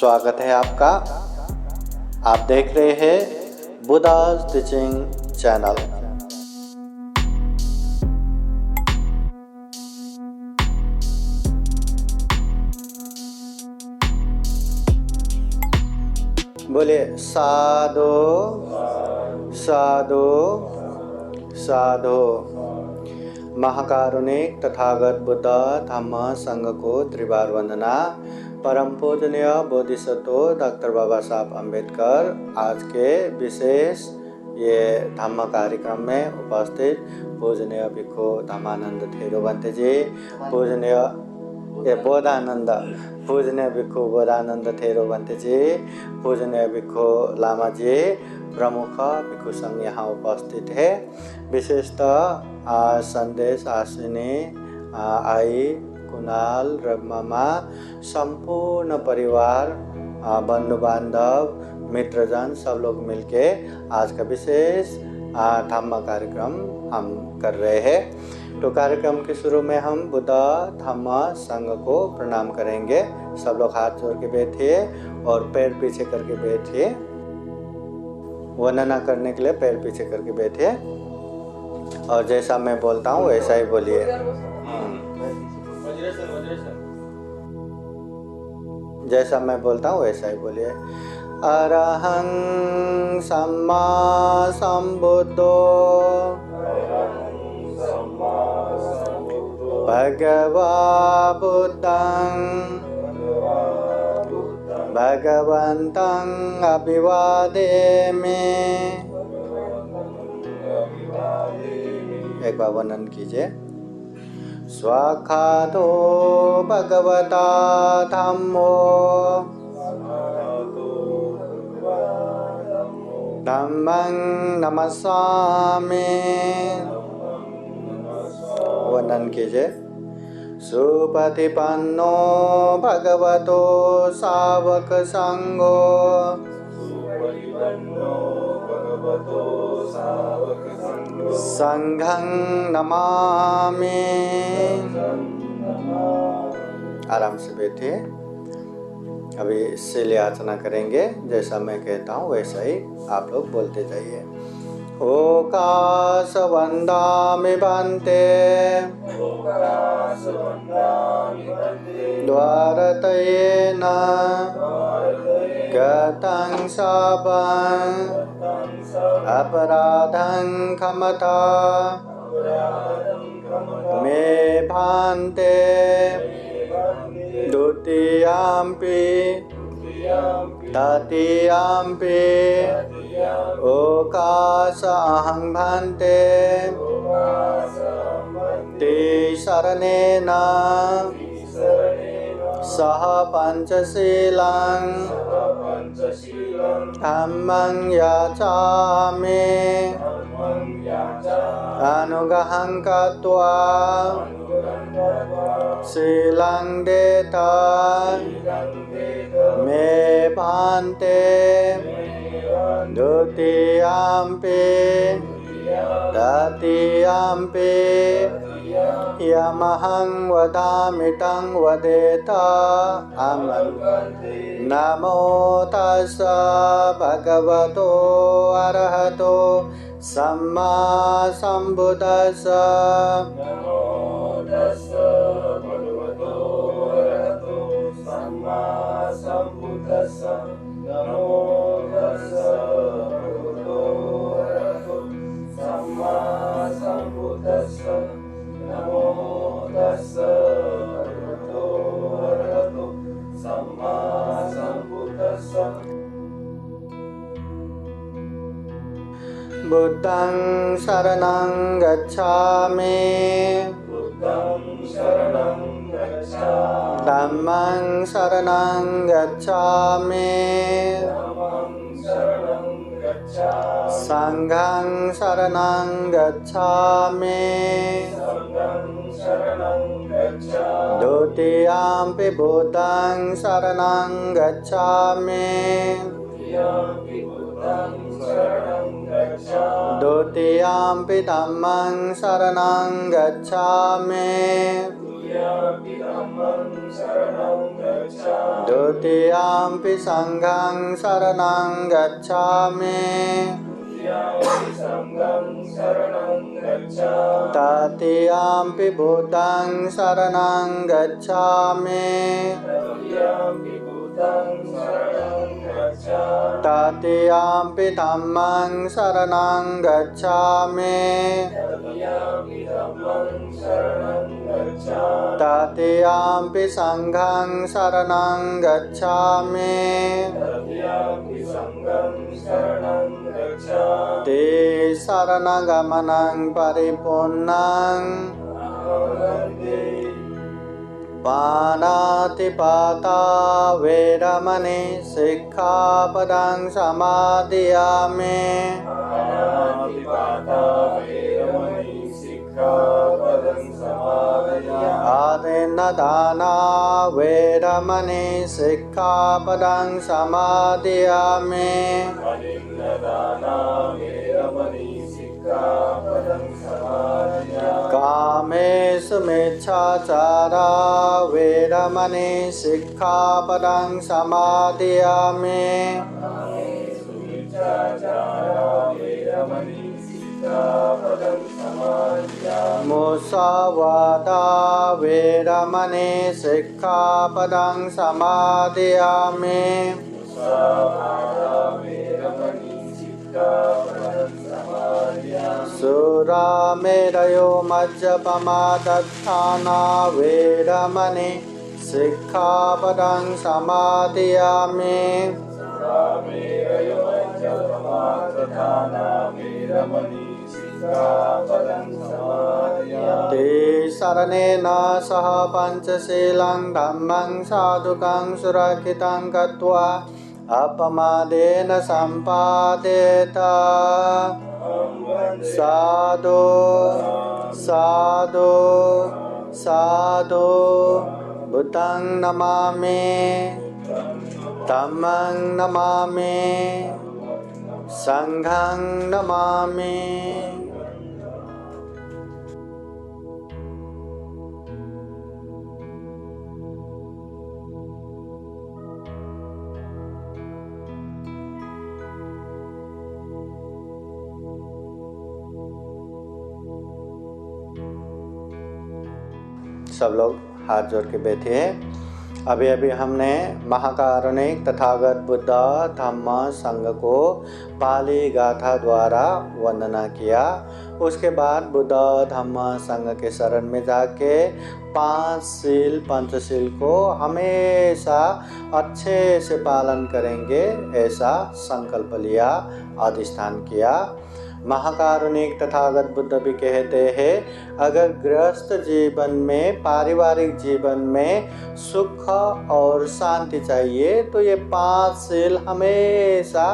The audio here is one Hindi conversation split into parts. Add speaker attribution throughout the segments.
Speaker 1: स्वागत है आपका। आप देख रहे हैं बुद्धा's टीचिंग चैनल। बोलिए साधु साधु साधु। महाकारुणिक तथागत बुद्ध धम्म संघ को त्रिवार वंदना। परम पूजनीय बोधिसत्व डॉक्टर बाबा साहब अम्बेडकर आज के विशेष ये धम्म कार्यक्रम में उपस्थित पूजनीय भिक्खु धम्मानंद थेरोबंते जी, पूजनीय बोधानंद, पूजनीय भिक्खु बोधानंद थेरोबंते जी, पूजनीय भिक्खु लामा जी, प्रमुख भिक्खु संघ यहाँ उपस्थित है। विशेषतः आज संदेश आश्विनी आई, कुणाल, रघुमामा, संपूर्ण परिवार, बंधु बांधव, मित्रजन सब लोग मिलके आज का विशेष धम्म कार्यक्रम हम कर रहे हैं। तो कार्यक्रम के शुरू में हम बुद्ध धम्म संघ को प्रणाम करेंगे। सब लोग हाथ जोड़ के बैठिए और पैर पीछे करके बैठिए। वंदना करने के लिए पैर पीछे करके बैठिए और जैसा मैं बोलता हूँ वैसा ही बोलिए। जैसा मैं बोलता हूँ वैसा ही बोलिए। अरहं सम्मा संबुद्धो भगवा बुद्धं भगवन्तं अभिवादेमि। एक बार वर्णन कीजिए। स्वाखातो भगवता धम्मो धम्मं नमस्सामि। वर्णन कीजिए। सुपथिपन्नो भगवतो सावक संघो संघं नमामि। आराम से बैठिए। अभी शील याचना करेंगे। जैसा मैं कहता हूँ वैसा ही आप लोग बोलते जाइए। ओकाश वंदामि बन्ते द्वारतयेन गतं शापं अपराधं क्षमता मे भान्ते द्वितीयाम्पि तृतीयाम्पि ओकाश अहं भान्ते तिसरणेन सह पंचशीलं धम्मं याचामि। अनुग्रहं कृत्वा शीलं देता मे भान्ते द्वितीयाम्पि तृतीयाम्पि यमहं वदामि तं वदेत अहं। नमो तस्स भगवतो अरहतो सम्मा संबुद्दस्स। बुद्धं शरणं गच्छामि धम्मं शरणं गच्छामि संघं शरणं गच्छामि द्वितीयाम्पि बुद्धं शरणं गच्छामि द्वितीयाम्पि धम्मं शरणं गच्छामि द्वितीयम्पि संघं शरणं गच्छामि तृतीयम्पि बुद्धं शरणं गच्छामि तृतीयम्पि धम्मं शरणं गच्छामि तृतीयम्पि संघं शरणं गच्छामि ते शरणगमनं परिपूर्णं पानातिपाता वेरमणि सिक्खापदं समादयामि आदिन्नदाना वेरमणि सिक्खापदं समादयामि कामेषु मिच्छाचारा वेरमणि सिक्खापदं समादयामि मुसावादा वेरमणि सिक्खापदं समादयामि सुरामेरयो मज्जपमादत्थाना वेरमणि सिक्खापदं समादयामि ते शरणेन सह पंचशीलं धम्मं साधुकं सुरक्षितं कृत्वा अपमादेन सम्पादेत साधु साधु साधु बुद्धं नमामि धम्मं नमामि संघं नमामि। सब लोग हाथ जोड़ के बैठे हैं। अभी अभी हमने महाकारुणिक तथागत बुद्ध धम्म संघ को पाली गाथा द्वारा वंदना किया। उसके बाद बुद्ध धम्म संघ के शरण में जाके 5 शील पंचशील को हमेशा अच्छे से पालन करेंगे ऐसा संकल्प लिया, अधिष्ठान किया। महाकारुणिक तथागत बुद्ध भी कहते हैं, अगर गृहस्थ जीवन में, पारिवारिक जीवन में सुख और शांति चाहिए तो ये 5 शील हमेशा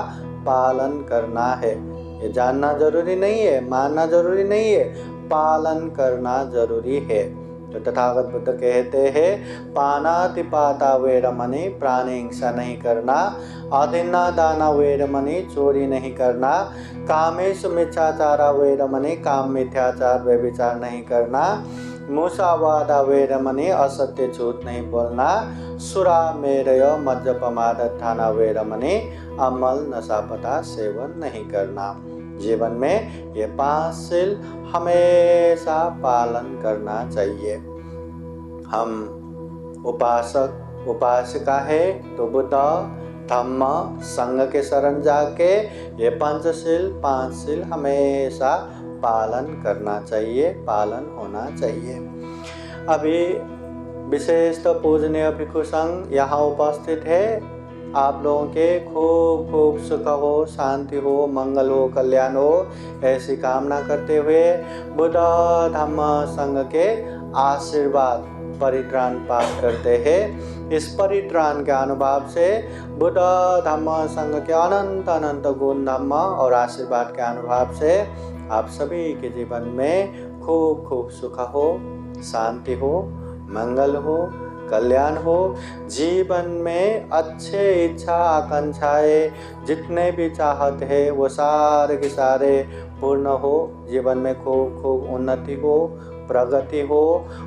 Speaker 1: पालन करना है। ये जानना जरूरी नहीं है, मानना जरूरी नहीं है, पालन करना जरूरी है। तो तथागत बुद्ध कहते हैं, पानातिपाता वेरमणि, प्राणी हिंसा नहीं करना, अधीना दाना वेरमणि, चोरी नहीं करना, कामेषु मिथ्याचारा वेरमणि, काम मिथ्याचार व्यभिचार नहीं करना, मुसावादा वेरमणि, असत्य झूठ नहीं बोलना, सुरा मेरय मज्जपमादत्थाना वेरमणि, अमल नशापता सेवन नहीं करना। जीवन में ये 5 शील हमेशा पालन करना चाहिए। हम उपासक उपासिका है तो बुद्ध धम्म संघ के शरण जाके ये पंचशील 5 शील हमेशा पालन करना चाहिए, पालन होना चाहिए। अभी विशेष तो पूजनीय भिक्षु संघ यहाँ उपस्थित है। आप लोगों के खूब खूब सुख हो, शांति हो, मंगल हो, कल्याण हो, ऐसी कामना करते हुए बुद्ध धम्म संघ के आशीर्वाद परित्राण पाठ करते हैं। इस परित्राण के अनुभव से बुद्ध धम्म संघ के अनंत अनंत गुण धम्म और आशीर्वाद के अनुभव से आप सभी के जीवन में खूब खूब सुख हो, शांति हो, मंगल हो, कल्याण हो। जीवन में अच्छे इच्छा आकांक्षाएं जितने भी चाहत है वो सारे के सारे पूर्ण हो। जीवन में खूब खूब उन्नति हो, प्रगति हो।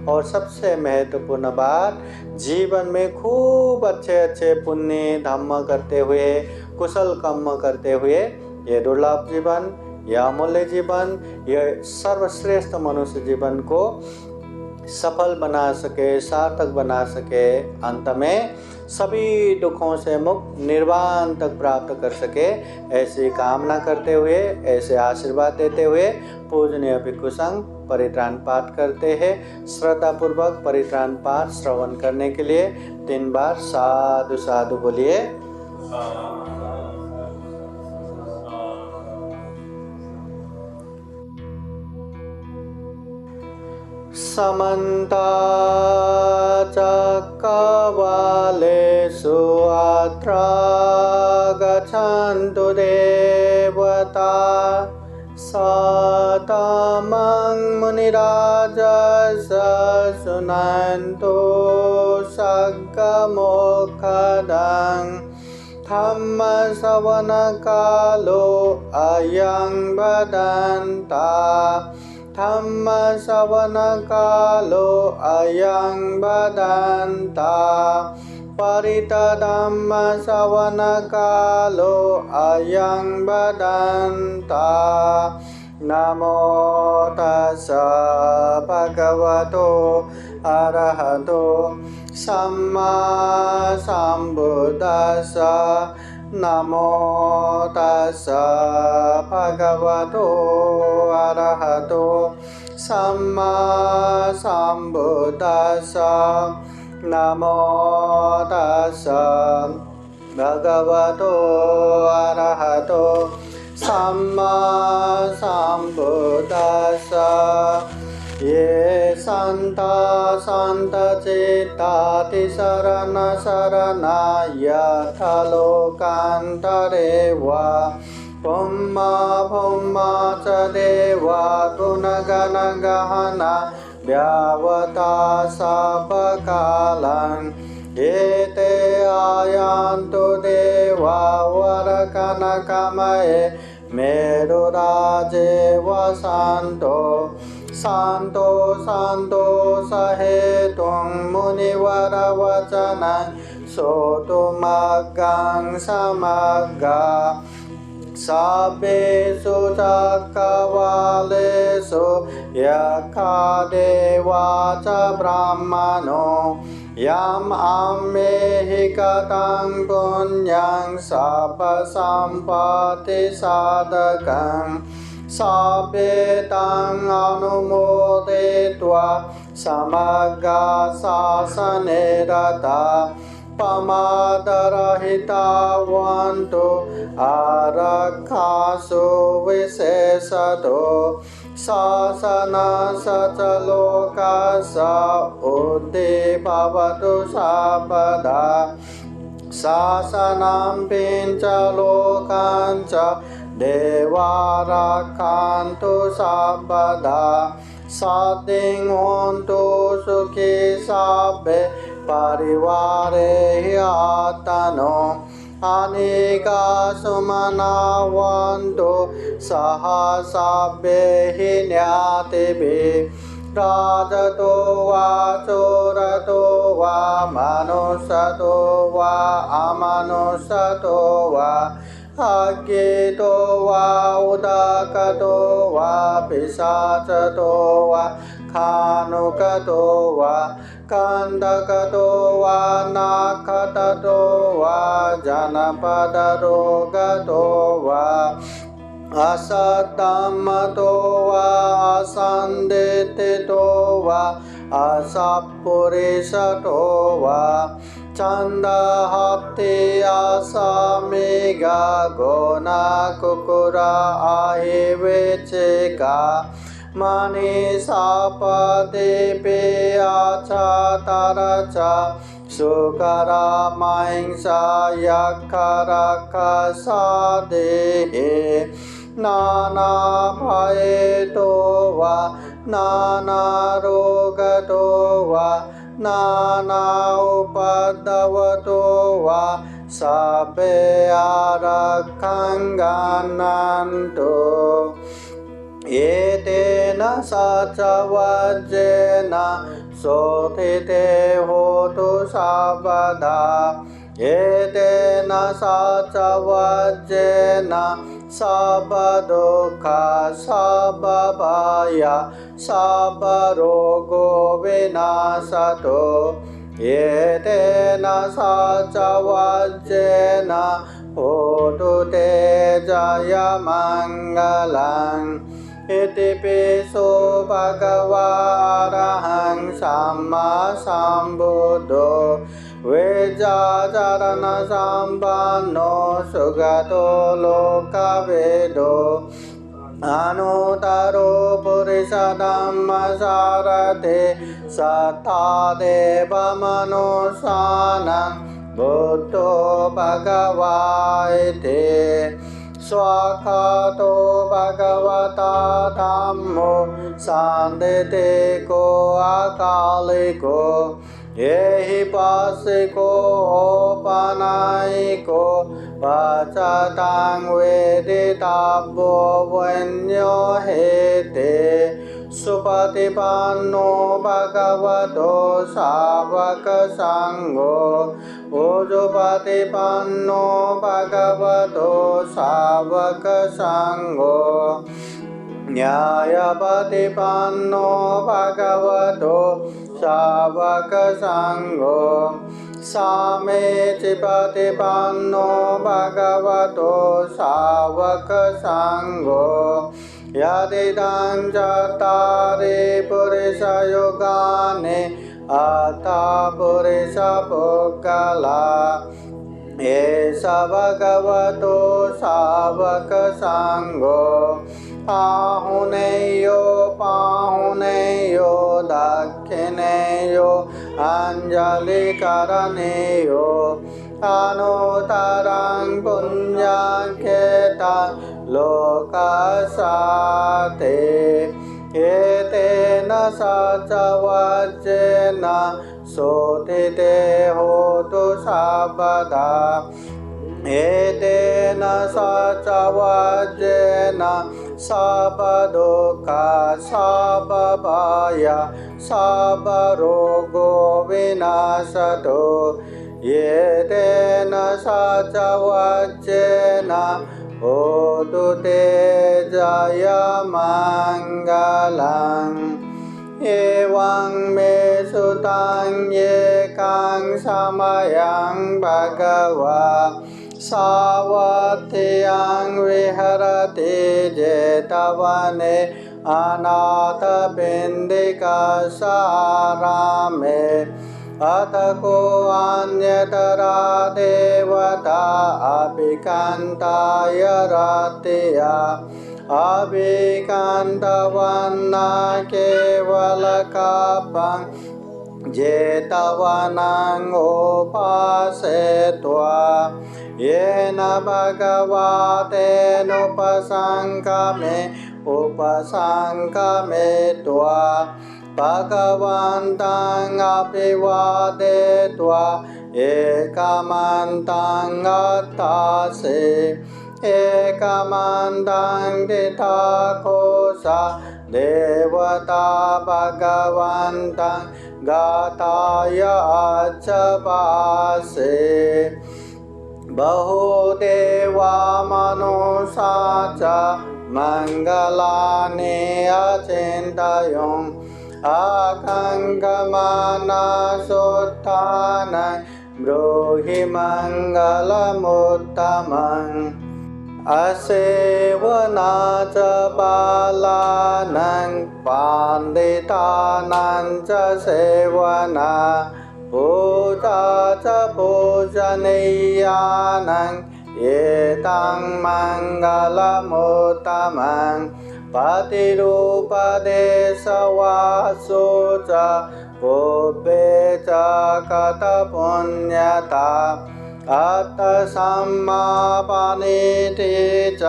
Speaker 1: और सबसे महत्वपूर्ण बात, जीवन में खूब अच्छे अच्छे पुण्य धर्म करते हुए, कुशल कर्म करते हुए ये दुर्लभ जीवन, यह अमूल्य जीवन, यह सर्वश्रेष्ठ मनुष्य जीवन को सफल बना सके, सार्थक बना सके, अंत में सभी दुखों से मुक्त निर्वाण तक प्राप्त कर सके, ऐसी कामना करते हुए, ऐसे आशीर्वाद देते हुए पूजनीय भिक्षु संघ परित्राण पाठ करते हैं। श्रद्धापूर्वक परित्राण पाठ श्रवण करने के लिए 3 बार साधु साधु बोलिए। समन्ता चक्रवालेषु अत्र गच्छन्तु देवता सतमं मुनिराजस शृण्वन्तु सद्गमोक्षदं धम्मश्रवणकालो अयं वदन्ता धम्मश्रवणकालो अयं वदन्ता परितधम्मश्रवणकालो अयं वदन्ता। नमो तस्स भगवतो अरहतो सम्मा सम्बुद्दस्स। नमो तस्स भगवतो अरहतो सम्मा सम्बुद्दस्स। नमो तस्स भगवतो अरहतो सम्मा सम्बुद्दस्स। ये सन्ता सन्तचित्ताति शरण यथा लोकान्तरे वा पुम्मा भुम्मा च देवा गुणगणगहना व्यावता सापकालं। एते आयान्तु देवा वरकनकमये मेरुराजे वसन्तो। शान्तो शान्तो सहेतुं मुनिवरवचनं श्रोतुमग्गं समग्गा। सभ्येषु चक्रवालेषु यक्षा देवा च ब्राह्मणो यम् आम्येहि कथं पुण्यं सपसम्पत्तिसाधकम्। सभ्येतं अनुमोदयित्वा समग्रा शासने रता प्रमादरहिता भवन्तु आरक्षासु विशेषतो। शासनस्य च लोकस्य उद्धीर्भवतु सर्वदा। शासनं च लोकान् च देवा रक्षन्तु सर्वदा। सद्दिं होन्तु सुखी सर्वे परिवारे ह्यतनो। अनेका सुमना भवन्तु सह सर्वैः ज्ञातिभिः। राजतो वा चोरतो वा मनुष्यतो वा अमनुष्यतो वा अज्ञेतो वा उदाकतो वा पिशाचतो वा खानुकतो वा कंदकतो वा नाखततो वा जनपदरोगतो वा असद्धम्मतो वा असंदितो वा असत्पुरुषतो वा चंदहत्ति असमेघा गोना कुकुरा आहिवेचिका मनीषापदेपे आचातरचा सुकरा महिंसा यक्षरक्षसादेहे। नाना भयतो वा नाना रोगतो वा नाना उपद्रवतो वा सर्वे आरक्षं गच्छन्तु। एतेन सचवज्जेन शोथिते होतु सर्वदा एतेन सचवज्जेन सर्वदुःख सर्वभय सर्वरोगो विनाशतो एतेन सचवज्जेन होतु ते जयमङ्गलम् इतिपिसो भगवारहं सम्मा सम्बुद्धो वेदाचरण सम्पन्नो सुगतो लोकवेदो अनुतरो पुरुषधम्मसारथे सत्तादेवमनुसानं बुद्धो भगवाते स्वाखातो भगवता धम्मो सान्दितिको अकालिको एहि पासिको औपनायिको पचतां वेदितव्यो वन्यो हेते सुपतिपन्नो भगवतो सावकसङ्घो उजुपतिपन्नो भगवतो सावकसङ्घो न्यायपतिपन्नो भगवतो सावकसङ्घो सामेचिपतिपन्नो भगवतो सावकसङ्घो यदिदं चत्वारि पुरुषयुगानि अथा पुरुषपुद्गला एष भगवतो सावकसङ्घो पाहुनेयो पाहुनेयो दक्षिणेयो अञ्जलिकरणेयो अनुतरं पुण्यखेता लोकसाते एतेन सचवज्जेन शोथिते होतु सर्वदा एतेन सचवज्जेन सर्वदुःख सर्वभय सर्वरोगो विनाशतो एतेन सचवज्जेन होतु ते जयमङ्गलम् एवं मे सुतं एकं समयं भगवा सावत्यं विहरति जेतवने अनाथपिण्डिकासारामे अथ को अन्यतरा देवता अभिकान्ताय रतिया अभिकान्तवन्ना केवलकापं जेतवनं उपासेत्वा येन भगवतेनुपसङ्गमे उपसङ्गमेत्वा भगवन्तं अभिवादयित्वा एकमन्तं गतासि एकमन्तं तिथाकोश देवता भगवन्तं गताय अचपासे बहुदेवा मनुषा च मङ्गलानि अचिन्तयन् आकाङ्क्षमानसोत्थानं ब्रूहि मङ्गलमुत्तमम् असेवना च बालानां पाण्डितानां च सेवना पूजा च पूजनीयानां एतं मङ्गलमुत्तमम् पतिरूपदेशवासो च पूर्वे च कथपुण्यता अतसम्मापनीति च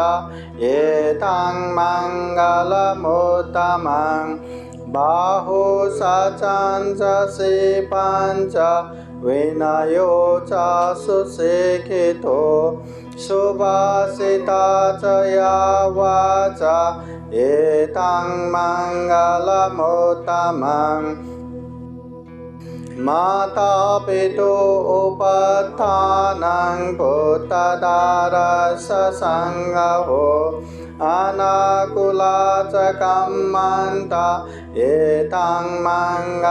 Speaker 1: एतं मङ्गलमुत्तमम् बाहुसचं च शिपं च विनयो च सुशिक्षितो सुभाषिता च या वाचा एतं मङ्गलमुत्तमम् माता पितु उपत्थानं पुत्रदारस्य सङ्गहो अनाकुला च कम्मन्ता एतं मङ्गलमुत्तमं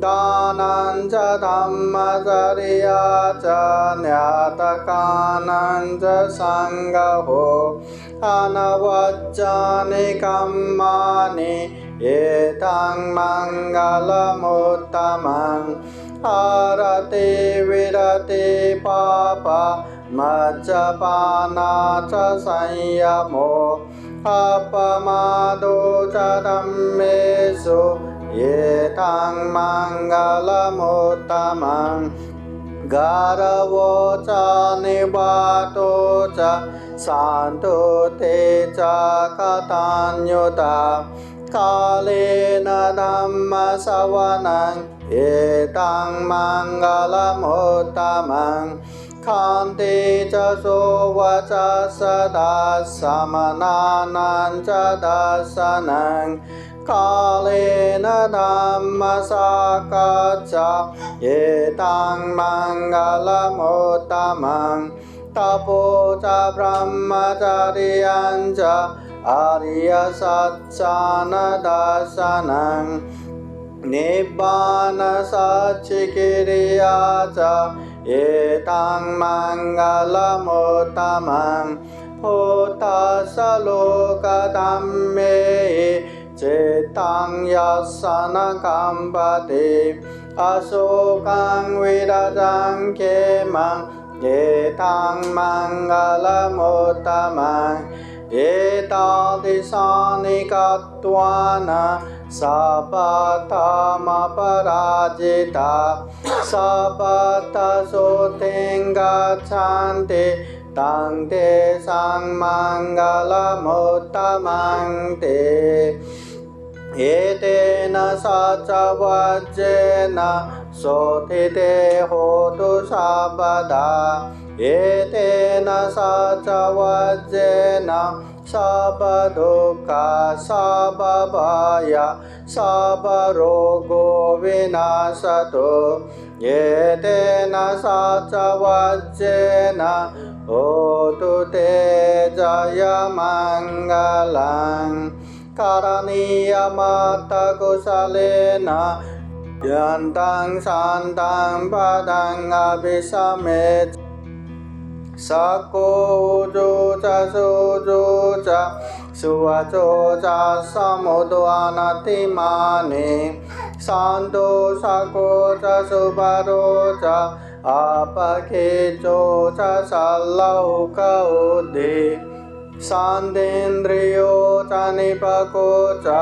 Speaker 1: दानं च धम्मचर्या च न्यातकानं च सङ्गहो अनवज्जानि कर्माणि एतं मङ्गलमुत्तमं आरति विरति पाप मज्जपाना च संयमो अपमादो च धम्मेषु एतं मङ्गलमुत्तमं गारवो च निवातो च शान्तो ते च कथान्युता कालेन धम्मश्रवणं एतं मङ्गलमुत्तमं खान्ति च सोवच सदा समनानां च दर्शनं कालेन धम्मसाकच्च एतं मङ्गलमुत्तमं तपो च ब्रह्मचर्यं च आर्यसत्सानदर्शनं निब्बानसच्चिकिरिया च एतं मङ्गलमुत्तमं भूतसलोकधम्मे चित्तं यस्य न कम्पते अशोकं विरजं क्षेमं एतं मङ्गलमुत्तमं एतादृशानि कृत्वा न सपथमपराजिता सपथशोथिं गच्छन्ति तं तेषां मङ्गलमुत्तमं ते एतेन सचवज्रेण शोथिते होतु सर्वदा एतेन सचवज्रेण सर्वदुःख सर्वभय सर्वरोगो विनाशतो एतेन सचवज्रेण होतु ते जयमङ्गलं करणीयमत्तकुशलेन यन्तं शान्तं पदं अभिसमेत् सकोजो च सोजो च सुवचो च समुद्वनतिमाने शान्तो सको च सुभरो च अपखेचो च सल्लौक उद्धि शान्तेन्द्रियो च निपको च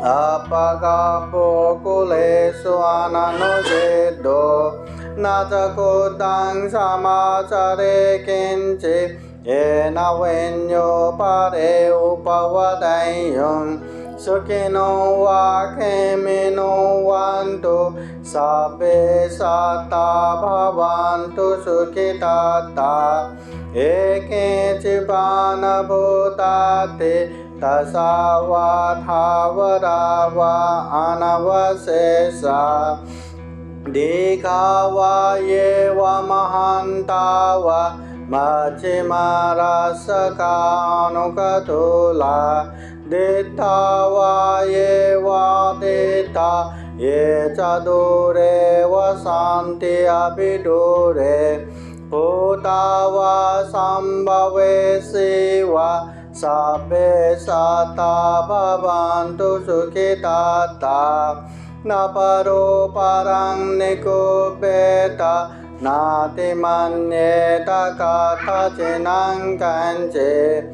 Speaker 1: अपगापो कुलेषु अननुषेद्धो न च कुतं समाचरे किञ्चित् येन वैन्यो परे उपवदेयं सुखिनो वा खेमिनो वन्तु सर्वे सता भवन्तु सुखिताः एकेचिबानभूताते तसावधावरा वा अनवशेषा दीघा वा ये वा महान्ता वा मध्यमरसकानुकतुला दित्ता वा ये वा दित्ता ये च दूरे वसन्ति अपि दूरे भूता वा सम्भवेसि वा सर्वे सता भवन्तु सुखिताः न परो परं निकुप्येत नातिमन्येत कथचिनं कञ्चित्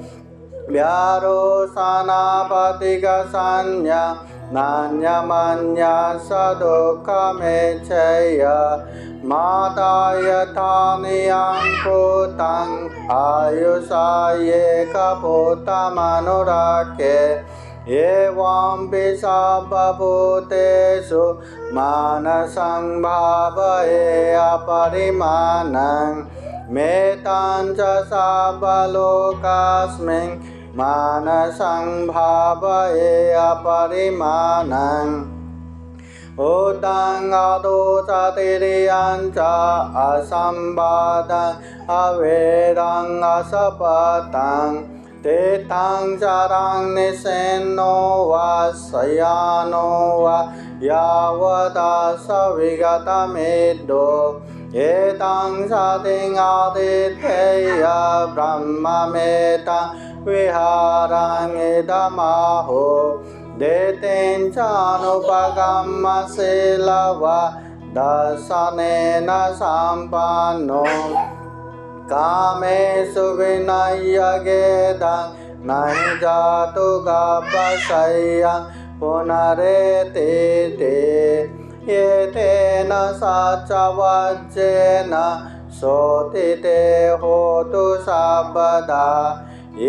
Speaker 1: व्यारोसनापतिगसंज्ञा नान्यमन्या स दुःखमेच्छय माता यथा नियं पुतं आयुषा एकपुत्रमनुराख्ये एवं सर्वभूतेषु मानसं भावये अपरिमाणं मेतां च साबलोकस्मिन् मानसं भावये अपरिमाणं उदं अदोचतिरियं च असंवादं अवेदं असपतं तेतां चरं निसेन्नो वा शयानो वा यावदा सविगतमेद्धो एतां सतिं आदित्येय ब्रह्ममेतां विहारं इदमाहो देतें चानुपगमशीलवा दर्शनेन सम्पन्नो कामेषु विनय्यगेदं नहि जातु गपशय्या पुनरेति एतेन सचवज्जेन सोतिते होतु सर्वदा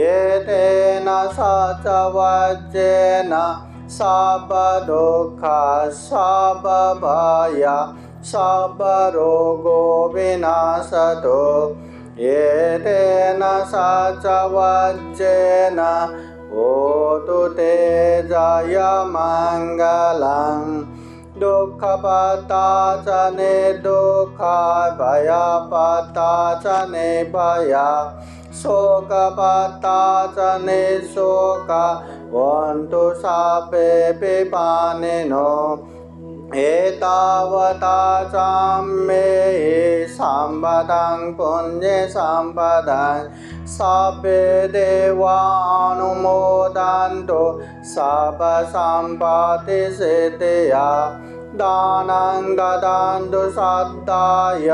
Speaker 1: एतेन सचवज्जेन सर्वदुःख सर्वभय सर्वरोगो विनाशतो एतेन सचवज्जेन होतु ते जयमङ्गलम् दुःखपता च निर्दुःखाय भयपता च निर्भया शोकपता च निःशोकवन्तु सर्वे पिपानिनो एतावता चाम्मे सम्पदं पुण्यसम्पदं सर्वे देवानुमोदन्तु सर्वसम्पत्तिसिद्धिया दानं ददन्तु सद्दाय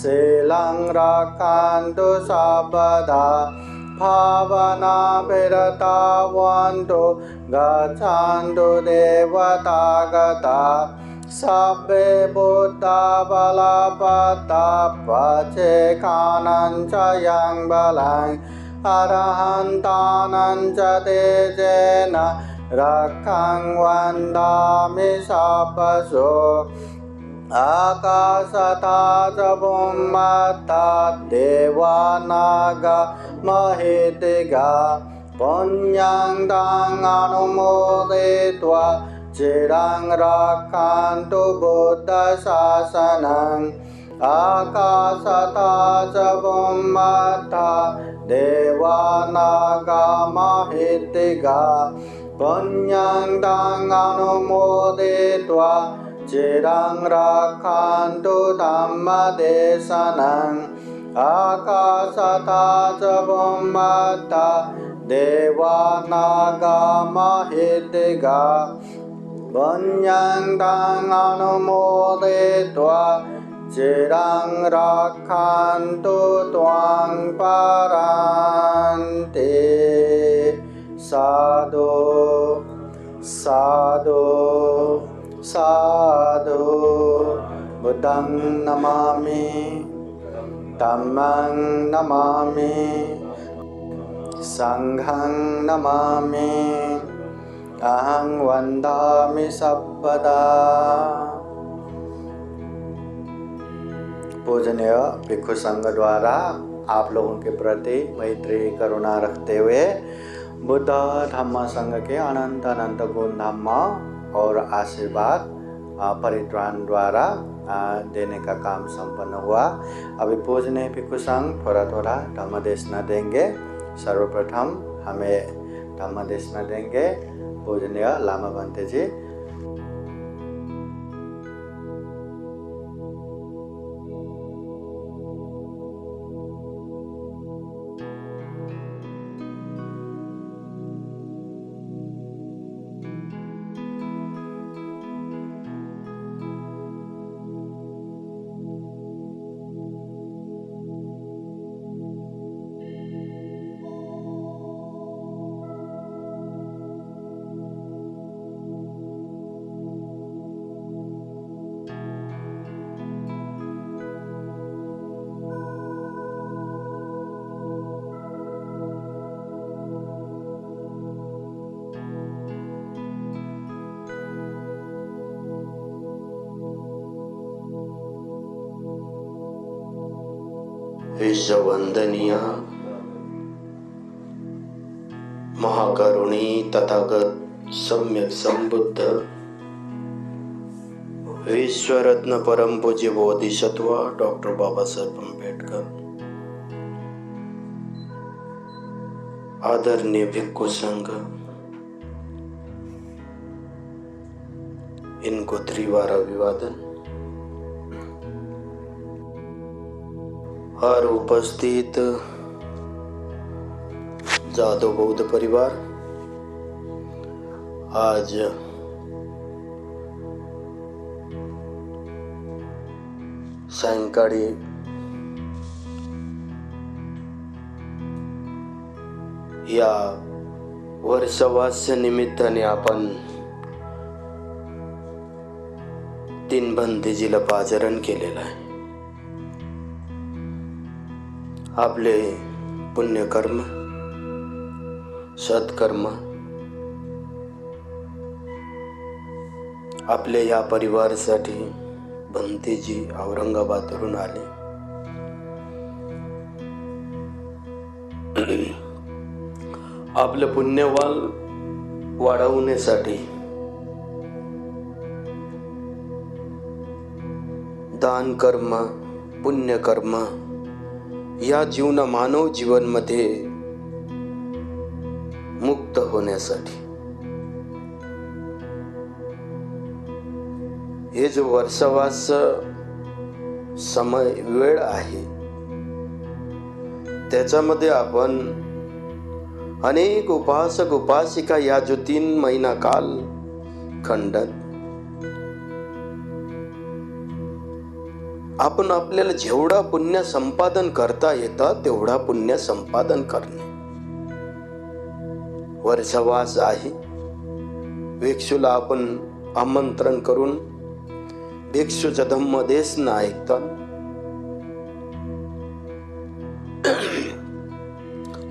Speaker 1: शीलं रक्षन्तु सर्वदा भावनाभिरतावन्तु गच्छन्तु देवतागता सर्वे बुद्धा बलवता पचेकानं च यं बलं अरहन्तानं च तेजेन रक्षं वन्दामि सर्वशो आकाशता च भूमता देवानागा महेतिगा पुण्यं तां अनुमोदयित्वा चिरं रक्षन्तु बुद्धशासनम् आकाशता च भूमता देवानागा महेतिगा पुण्यं तां अनुमोदयित्वा चिरं रक्षन्तु धम्मदेशनम् आकाशता च भूमता देवानागा महेतिगा पुण्यं तां अनुमोदयित्वा चिरं रक्षन्तु त्वां परान्ते साधु साधु साधु बुद्धं नमामि धम्मं नमामि संघं नमामि अहं वन्दामि सर्वदा। पूजनीय भिक्षु संघ द्वारा आप लोगों के प्रति मैत्री करुणा रखते हुए बुद्ध धम्म संघ के अनंत अनंत गुण धम्म और आशीर्वाद परित्राण द्वारा देने का काम संपन्न हुआ। अभी पूजनीय भिक्षु संघ थोड़ा थोड़ा धम्म देशना देंगे। सर्वप्रथम हमें धम्म देशना देंगे पूजनीय लामा भंते जी। विश्ववंदनीय महाकरुणी तथागत सम्यक संबुद्ध विश्वरत्न परम पूज्य बोधिसत्व डॉक्टर बाबासाहेब आंबेडकर, आदरणीय भिक्खु संघ, इनको त्रिवार अभिवादन। और उपस्थित जादव बौद्ध परिवार, आज सायंकाळी या वर्षवास्य निमित्ताने आपण तीन भंतेजीला पाचारण केलेलं आहे। आपले पुण्यकर्म, सत्कर्म आपल्या या परिवारासाठी भंतेजी औरंगाबादवरून आले। आपलं पुण्यवाल वाढवण्यासाठी दान कर्म, पुण्यकर्म या मानव जीवनमध्ये मुक्त होण्यासाठी हे जो वर्षवास समय वेळ आहे, त्याच्यामध्ये आपण अनेक उपासक उपासिका या जो 3 महिना काल खंडात आपण आपल्याला जेवढा पुण्य संपादन करता येतं तेवढा पुण्य संपादन करणे वर्षवास आहे। भिक्षूला आपण आमंत्रण करून भिक्षूचा धम्मदेश न ऐकता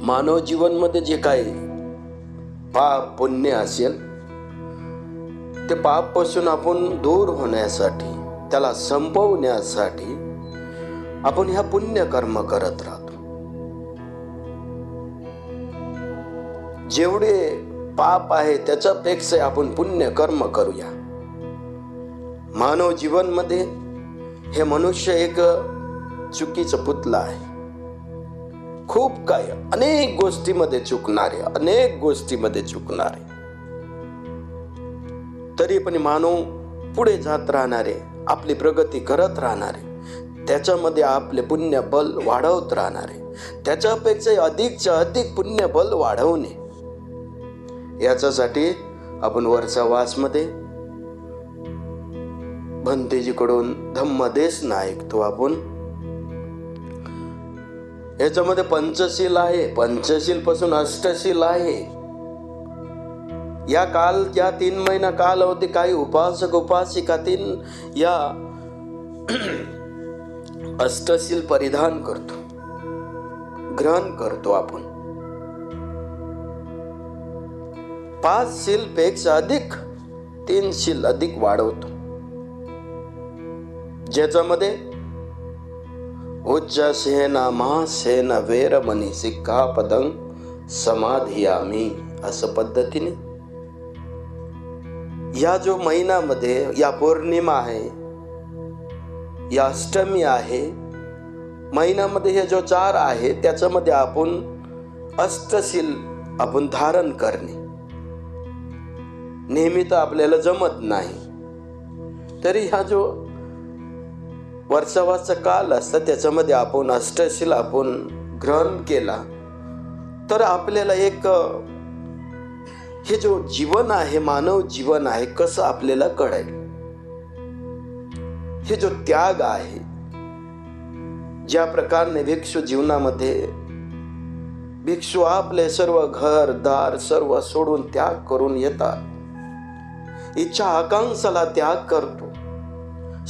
Speaker 1: मानव जीवन मध्ये जे काही पाप पुण्य असेल ते पाप पासून आपण दूर होण्यासाठी, त्याला संपवण्यासाठी आपण ह्या पुण्य कर्म करत राहतो। जेवढे पाप आहे त्याच्यापेक्षा आपण पुण्य कर्म करूया। मानव जीवन मध्ये हे मनुष्य एक चुकीचं पुतला आहे। खूप काय अनेक गोष्टीमध्ये चुकणारे तरी पण मानव पुढे जात राहणारे, आपली प्रगती करत राहणारे, त्याच्यामध्ये आपले पुण्य बल वाढवत राहणारे, त्याच्यापेक्षा अधिकच्या अधिक पुण्य बल वाढवणे, याच्यासाठी आपण वर्षावासमध्ये भंतेजीकडून धम्मदेश न ऐकतो। आपण याच्यामध्ये पंचशील आहे, पंचशील पासून अष्टशील आहे। या 3 महिना कालावधी काही उपासक उपासिका या अष्टशील परिधान करतो, ग्रहण करतो। आपण 5 शील पेक्षा अधिक 3 शील अधिक वाढवतो, ज्याच्यामध्ये उच्चसेन महासेन वेरमणी सिक्खापदं समाधियामी असं पद्धतीने या जो महिन्यामध्ये या पौर्णिमा आहे, या अष्टमी आहे, महिन्यामध्ये हे जो 4 आहे त्याच्यामध्ये आपण अष्टशील आपण धारण करणे नेहमी तर आपल्याला जमत नाही, तरी हा जो वर्षावाचा काल असता त्याच्यामध्ये आपण अष्टशील आपण ग्रहण केला तर आपल्याला एक हे जो जीवन आहे, मानव जीवन आहे, कसं आपल्याला कळेल। हे जो त्याग आहे, ज्या प्रकारे भिक्षू जीवनामध्ये भिक्षू आपले सर्व घरदार सर्व सोडून त्याग करून येतात, इच्छा आकांक्षाला त्याग करतो,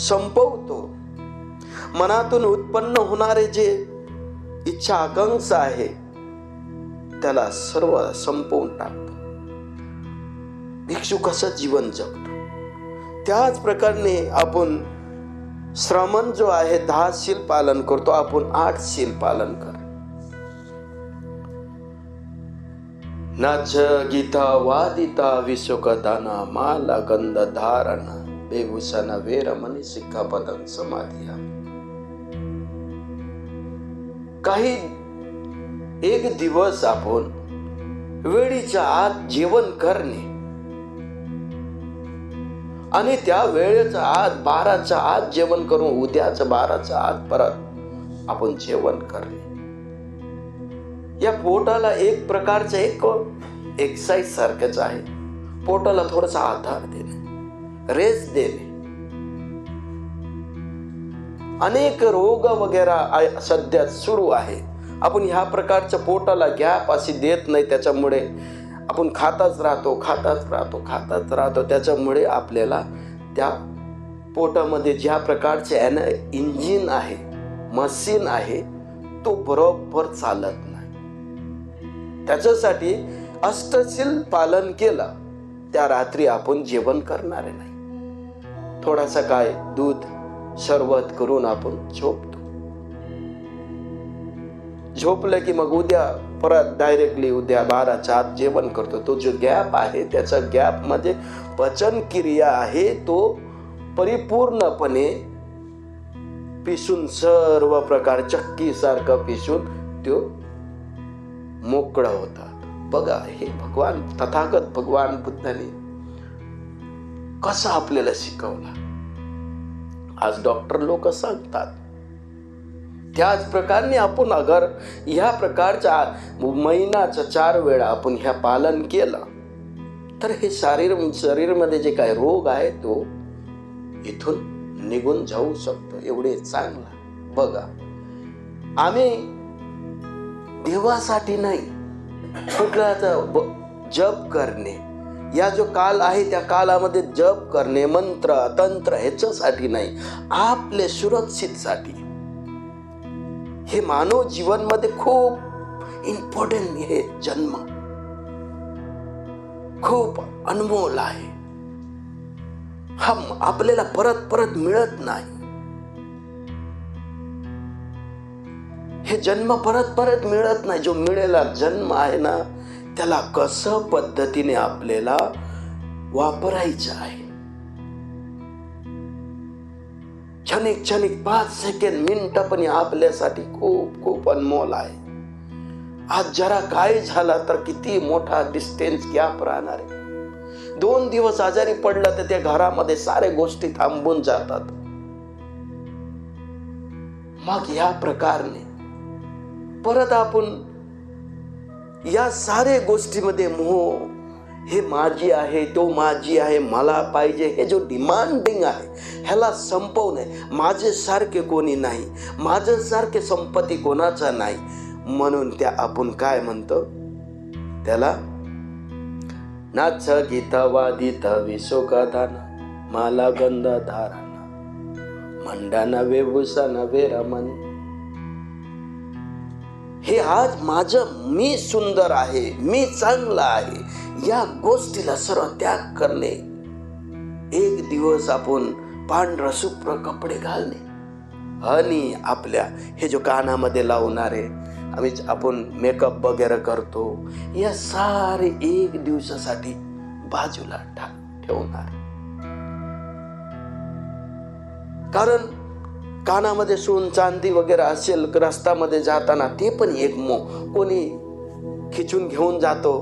Speaker 1: संपवतो, मनातून उत्पन्न होणारे जे इच्छा आकांक्षा आहे त्याला सर्व संपवून टाकतो। भिक्षू कसं जीवन जगतो त्याच प्रकारे आपण
Speaker 2: श्रावण जो आहे 10 शील पालन करतो, आपण 8 शील पालन कर. नाच गीता वादिता विश्वकदाना माला गंध धारणा बेभूषण वेरमणी सिक्खापदं समाधिया. काही एक दिवस आपण वेळीच्या आत जेवण करणे आणि त्या वेळेच्या आत 12च्या आत जेवण करून उद्याच्या 12च्या आत परत आपण जेवण करणे. या पोटाला एक प्रकारचं एक एक्सरसाइज सारखंच आहे. पोटाला थोडासा आधार देणे, रेस्ट देणे. अनेक रोग वगैरे सध्या सुरू आहे. आपण ह्या प्रकारच्या पोटाला गॅप अशी देत नाही, त्याच्यामुळे आपण खातच राहतो. त्याच्यामुळे आपल्याला त्या पोटामध्ये ज्या प्रकारचे इंजिन आहे, मशीन आहे, तो बरोबर चालत नाही. त्याच्यासाठी अष्टशील पालन केलं त्या रात्री आपण जेवण करणारे नाही. थोडासा काय दूध सरबत करून आपण झोपलं की मग उद्या परत डायरेक्टली उद्या 12च्या आत जेवण करतो. तो जो गॅप आहे त्याचा गॅप मध्ये पचन क्रिया आहे, तो परिपूर्णपणे पिसून सर्व प्रकार चक्की सारखं पिसून तो मोकळा होतात. बघा, हे भगवान तथागत भगवान बुद्धाने कसं आपल्याला शिकवलं. आज डॉक्टर लोक सांगतात. त्याच प्रकारे आपण अगर ह्या प्रकारच्या महिन्याच्या 4 वेळा आपण ह्या पालन केलं तर हे शरीरमध्ये जे काही रोग आहे तो इथून निघून जाऊ शकतो. एवढे चांगलं. बघा, आम्ही देवासाठी नाही, कुठलाचा जप करणे, या जो काल आहे त्या कालामध्ये जप करणे, मंत्र तंत्र ह्याच्यासाठी नाही, आपले सुरक्षितसाठी. हे मानव जीवन मध्ये खूप इम्पॉर्टंट. हे जन्म खूप अनमोल आहे. हा आपल्याला परत परत मिळत नाही. हे जन्म परत परत मिळत नाही. जो मिळेला जन्म आहे ना, त्याला कसं पद्धतीने आपल्याला वापरायचं आहे. क्षणिक 5 सेकंड मिनिट पण आपल्यासाठी खूप खूप अनमोल आहे. आज जरा काय झाला तर किती मोठा डिस्टन्स गॅप राहणार आहे. 2 दिवस आजारी पडला तर त्या घरामध्ये सारे गोष्टी थांबून जातात. मग या प्रकारे परत आपण या सारे गोष्टीमध्ये मोह, हे माझी आहे, तो माझी आहे, मला पाहिजे, हे जो डिमांडिंग आहे ह्याला संपवणे. माझे सारखे कोणी नाही, माझे सारखे संपत्ती कोणाचा नाही. म्हणून त्या आपण काय म्हणतो त्याला, नाच गीता वादित विशोकादाना माला गंध धारणा मंडाना वेभूषण वेरमणी. हे आज माझं मी सुंदर आहे, मी चांगला आहे, या गोष्टीला सर्व त्याग करणे. एक दिवस आपण पांढरा शुभ्र कपडे घालणे आणि आपल्या हे जो कानामध्ये लावणारे आपण मेकअप वगैरे करतो, या सारे एक दिवसासाठी बाजूला ठेवणार. कारण कानामध्ये सोन चांदी वगैरे असेल, रस्त्यामध्ये जाताना ते पण एक कोणी खिचून घेऊन जातो.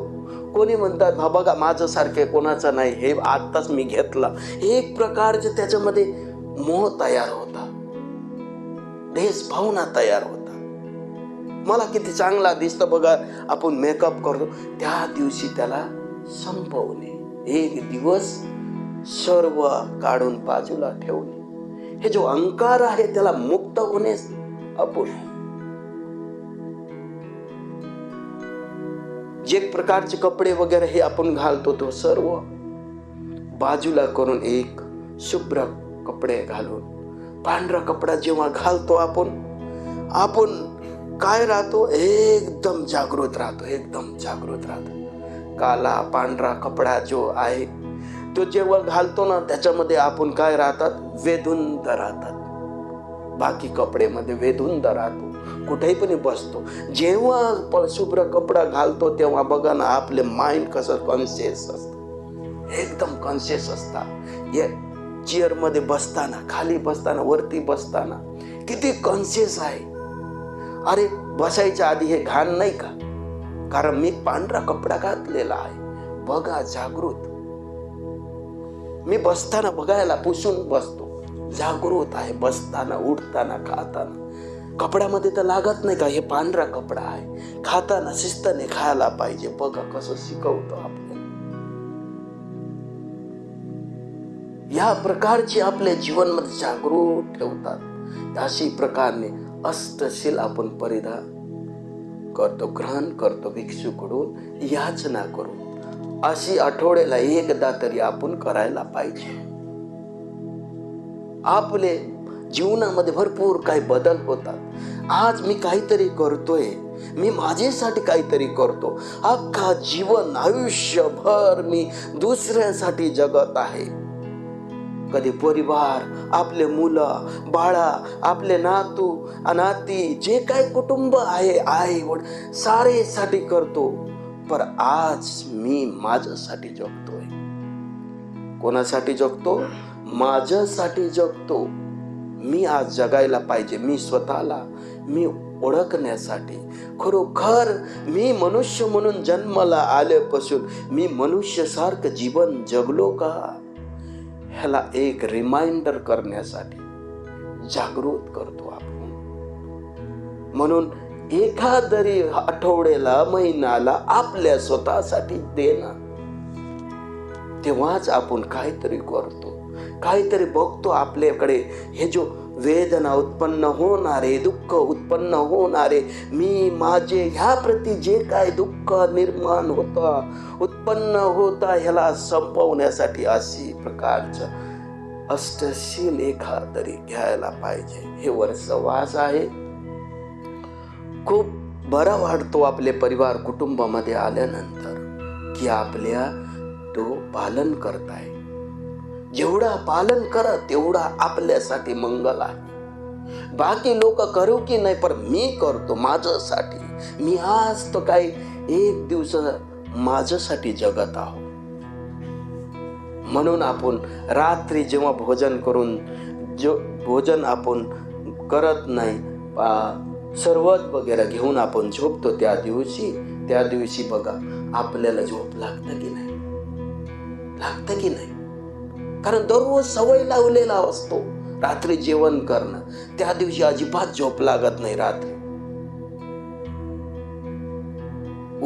Speaker 2: कोणी म्हणतात बघा माझं सारखे कोणाचा नाही, हे आत्ताच मी घेतला. एक प्रकारचे त्याच्यामध्ये मोह तयार होता, देश भावना तयार होता. मला किती चांगला दिसतं बघा, आपण मेकअप करतो, त्या दिवशी त्याला संपवणे. एक दिवस सर्व काढून बाजूला ठेवणे. हे जो अहंकार आहे त्याला मुक्त होणे. आपण जे प्रकारचे कपडे वगैरे हे आपण घालतो तो सर्व बाजूला करून एक शुभ्र कपडे घालून, पांढरा कपडा जेव्हा घालतो आपण काय राहतो, एकदम जागृत राहतो. काला पांढरा कपडा जो आहे तो जेव्हा घालतो ना, त्याच्यामध्ये आपण काय राहतात, वेधून राहतात. बाकी कपड्यामध्ये वेधून राहतो, कुठेही पण बसतो. जेव्हा शुभ्र कपडा घालतो तेव्हा बघा ना, आपले माइंड कसं कॉन्शियस असतं, एकदम कॉन्शियस असतात. चेअर मध्ये बसताना, खाली बसताना, वरती बसताना किती कॉन्शियस आहे. अरे बसायच्या आधी हे घाण नाही का, कारण मी पांढरा कपडा घातलेला आहे. बघा, जागृत. मी बसताना बघायला पुसून बसतो, जागृत आहे. बसताना, उठताना, खाताना कपड्यामध्ये तर लागत नाही का, हे पांढरा कपडा आहे. खाताना शिस्ताने खायला पाहिजे. बघा कसं शिकवतो आपल्याला. या प्रकारची आपल्या जीवनमध्ये जागृत ठेवतात. अशी प्रकारने अष्टशील आपण परिधान करतो, ग्रहण करतो भिक्षूकडून, याचना करून. अशी आठवड्याला एकदा तरी आपण करायला पाहिजे. आपले जीवनामध्ये भरपूर काही बदल होतात. आज मी काहीतरी करतोय, मी माझ्यासाठी काहीतरी करतो. अख्खा जीवन, आयुष्यभर मी दुसऱ्यासाठी जगत आहे. कधी परिवार, आपले मुलं बाळा, आपले नातू नाती, जे काय कुटुंब आहे, आई वडील, सारेसाठी करतो. पर आज मी माझ्यासाठी जगतोय. कोणासाठी जगतो? माझ्यासाठी जगतो. मी आज जगायला पाहिजे. मी स्वतःला मी ओळखण्यासाठी. खरोखर मी मनुष्य म्हणून जन्माला आल्यापासून मी मनुष्यासारखं जीवन जगलो का, ह्याला एक रिमाइंडर करण्यासाठी जागृत करतो आपण. म्हणून एखादरी आठवड्याला, महिन्याला आपल्या स्वतःसाठी देणं, तेव्हाच आपण काहीतरी करतो, काहीतरी बघतो आपल्याकडे. हे जो वेदना उत्पन्न होणारे, दुःख उत्पन्न होणारे, मी माझे ह्या प्रती जे काय दुःख निर्माण होता, उत्पन्न होता, ह्याला संपवण्यासाठी अशी प्रकारचं अष्टशील एखादरी घ्यायला पाहिजे. हे वर्षवास आहे. खूप बरा वाटतो आपले परिवार कुटुंबामध्ये आल्यानंतर की आपल्या तो पालन करताय. जेवढा पालन करा तेवढा आपल्यासाठी मंगल आहे. बाकी लोक करू की नाही, पण मी करतो माझ्यासाठी. मी आज तो काही एक दिवस माझ्यासाठी जगत आहो. म्हणून आपण रात्री जेव्हा भोजन करून, जो भोजन आपण करत नाही, सरबत वगैरे घेऊन आपण झोपतो, त्या दिवशी बघा आपल्याला झोप लागतं की नाही, लागतं की नाही. कारण दररोज सवय लावलेला असतो रात्री जेवण करणं. त्या दिवशी अजिबात झोप लागत नाही. रात्री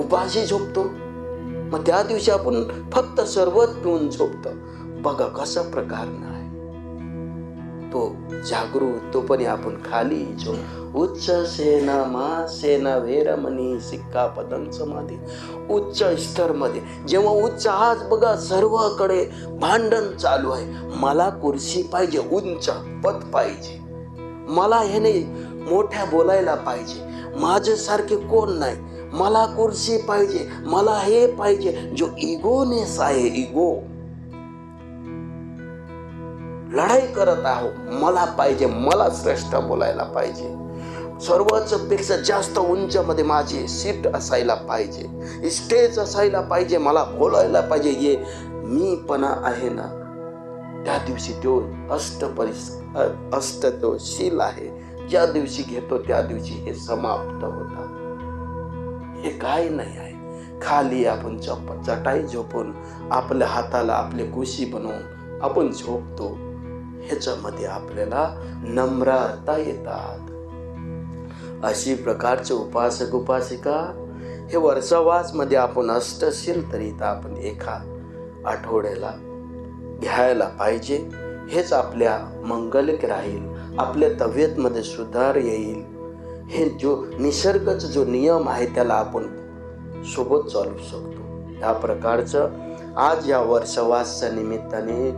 Speaker 2: उपाशी झोपतो, मग त्या दिवशी आपण फक्त सरबत पिऊन झोपतो. बघा कसा प्रकार नाही तो जागृत. तो पण आपण खाली उच्च सेना मा सेना वेरमणी सिक्कापदं समाधी. उच्च स्तर मध्ये जेव्हा उच्च, आज बघा सर्वकडे भांडण चालू आहे. मला कुर्सी पाहिजे, उंच पद पाहिजे, मला ह्याने मोठ्या बोलायला पाहिजे, माझ्यासारखे कोण नाही, मला कुर्सी पाहिजे, मला हे पाहिजे. जो इगोनेस आहे, इगो, लढाई करत आहो. मला पाहिजे, मला श्रेष्ठ बोलायला पाहिजे, सर्वच पेक्षा जास्त उंच मध्ये माझी सीट असायला पाहिजे, स्टेज असायला पाहिजे, मला बोलायला पाहिजे. हे मीपणा आहे ना, त्या दिवशी तो अष्ट तो शील आहे. ज्या दिवशी घेतो त्या दिवशी हे समाप्त होतात. हे काय नाही आहे. खाली आपण चटाई झोपून, आपल्या हाताला आपले कुशी बनवून आपण झोपतो. ह्याच्यामध्ये आपल्याला नम्रता येतात. अशी प्रकारचे उपासक उपासिका हे वर्षावास मध्ये आपण अष्टशील तरी आपण एका आठवड्याला घ्यायला पाहिजे. हेच आपल्या मंगलिक राहील, आपल्या तब्येतमध्ये सुधार येईल. हे जो निसर्गाचा जो नियम आहे त्याला आपण सोबत चालू शकतो. या प्रकारचं आज या वर्षवासच्या निमित्ताने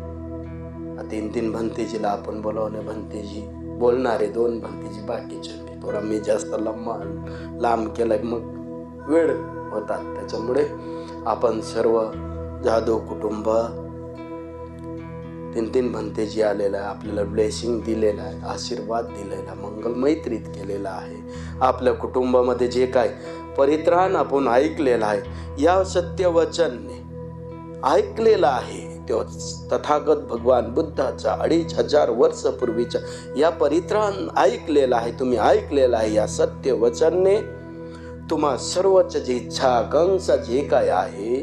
Speaker 2: 3 भंतेजीला आपण बोलवणे. भंतेजी बोलणारे 2 भंतेजी, बाकीचे थोडा मी जास्त लांब केला मग वेळ होतात. त्याच्यामुळे आपण सर्व जाधव कुटुंब तीन भंतेजी आलेला आहे, आपल्याला ब्लेसिंग दिलेला आहे, आशीर्वाद दिलेला, मंगल मैत्रीत केलेला आहे. आपल्या कुटुंबामध्ये जे काय परित्राण आपण ऐकलेलं आहे, या सत्यवचनने ऐकलेलं आहे, तो तथागत भगवान बुद्धाचा 2500 वर्षपूर्वीचा या परित्राण ऐकलेला आहे, तुम्ही ऐकलेलं आहे. या सत्यवचनने तुम्हा सर्वच जी इच्छा आकांक्षा जे काय आहे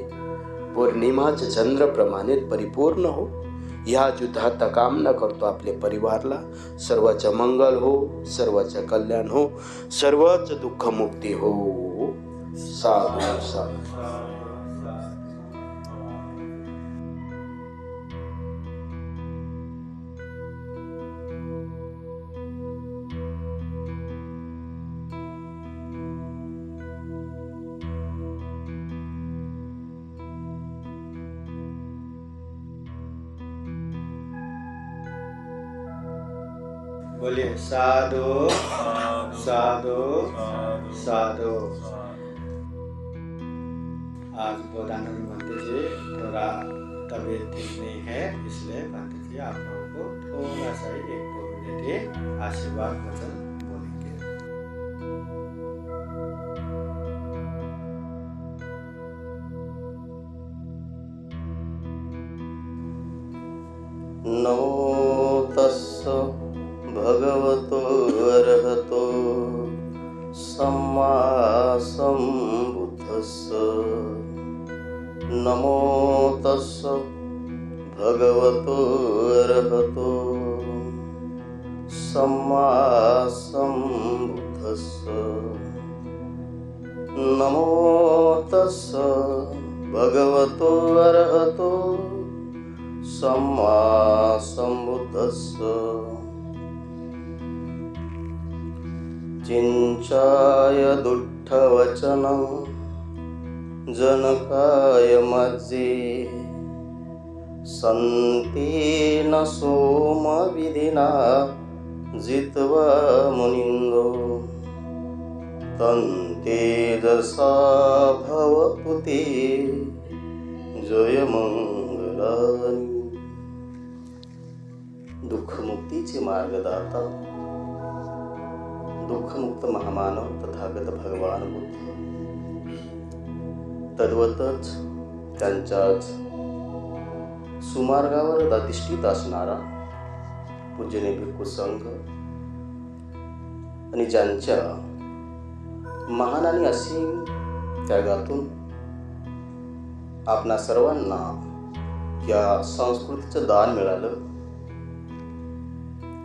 Speaker 2: पौर्णिमाच्या चंद्रप्रमाणे परिपूर्ण हो. या युद्धात कामना करतो आपले परिवारला सर्वांचं मंगल हो, सर्वांचं कल्याण हो, सर्वच दुःख मुक्ती हो. साधू साधू.
Speaker 1: बोलिए साधु साधु साधु. आज बोधानंद भंते जी थोड़ा तबीयत ठीक नहीं है, इसलिए भंते जी आप लोगों को थोड़ा सा 1-2 मिनट आशीर्वाद वचन बोलेंगे.
Speaker 2: नमो तस्स भगवतो अरहतो सम्मा सम्बुद्धस्स. नमो तस्स भगवतो अरहतो सम्मा सम्बुद्धस्स. नमो तस्स भगवतो अरहतो सम्मा सम्बुद्धस्स. चिंचाय दुष्टवचनं जनकाय मज्जे संतेन सोमविधिना जित्वा मुनिन्दो तन्तेजसा भवपुते जयमंगलानि. दुःखमुक्तीचे मार्गदाता दुःखमुक्त महामानव तथागत भगवान बुद्ध, तद्वतच त्यांच्याच सुमार्गावर अधिष्ठित असणारा पूजनीय भिक्खू संघ आणि ज्यांच्या महान आणि असीम त्यागातून आपणा सर्वांना या संस्कृतीचं दान मिळालं.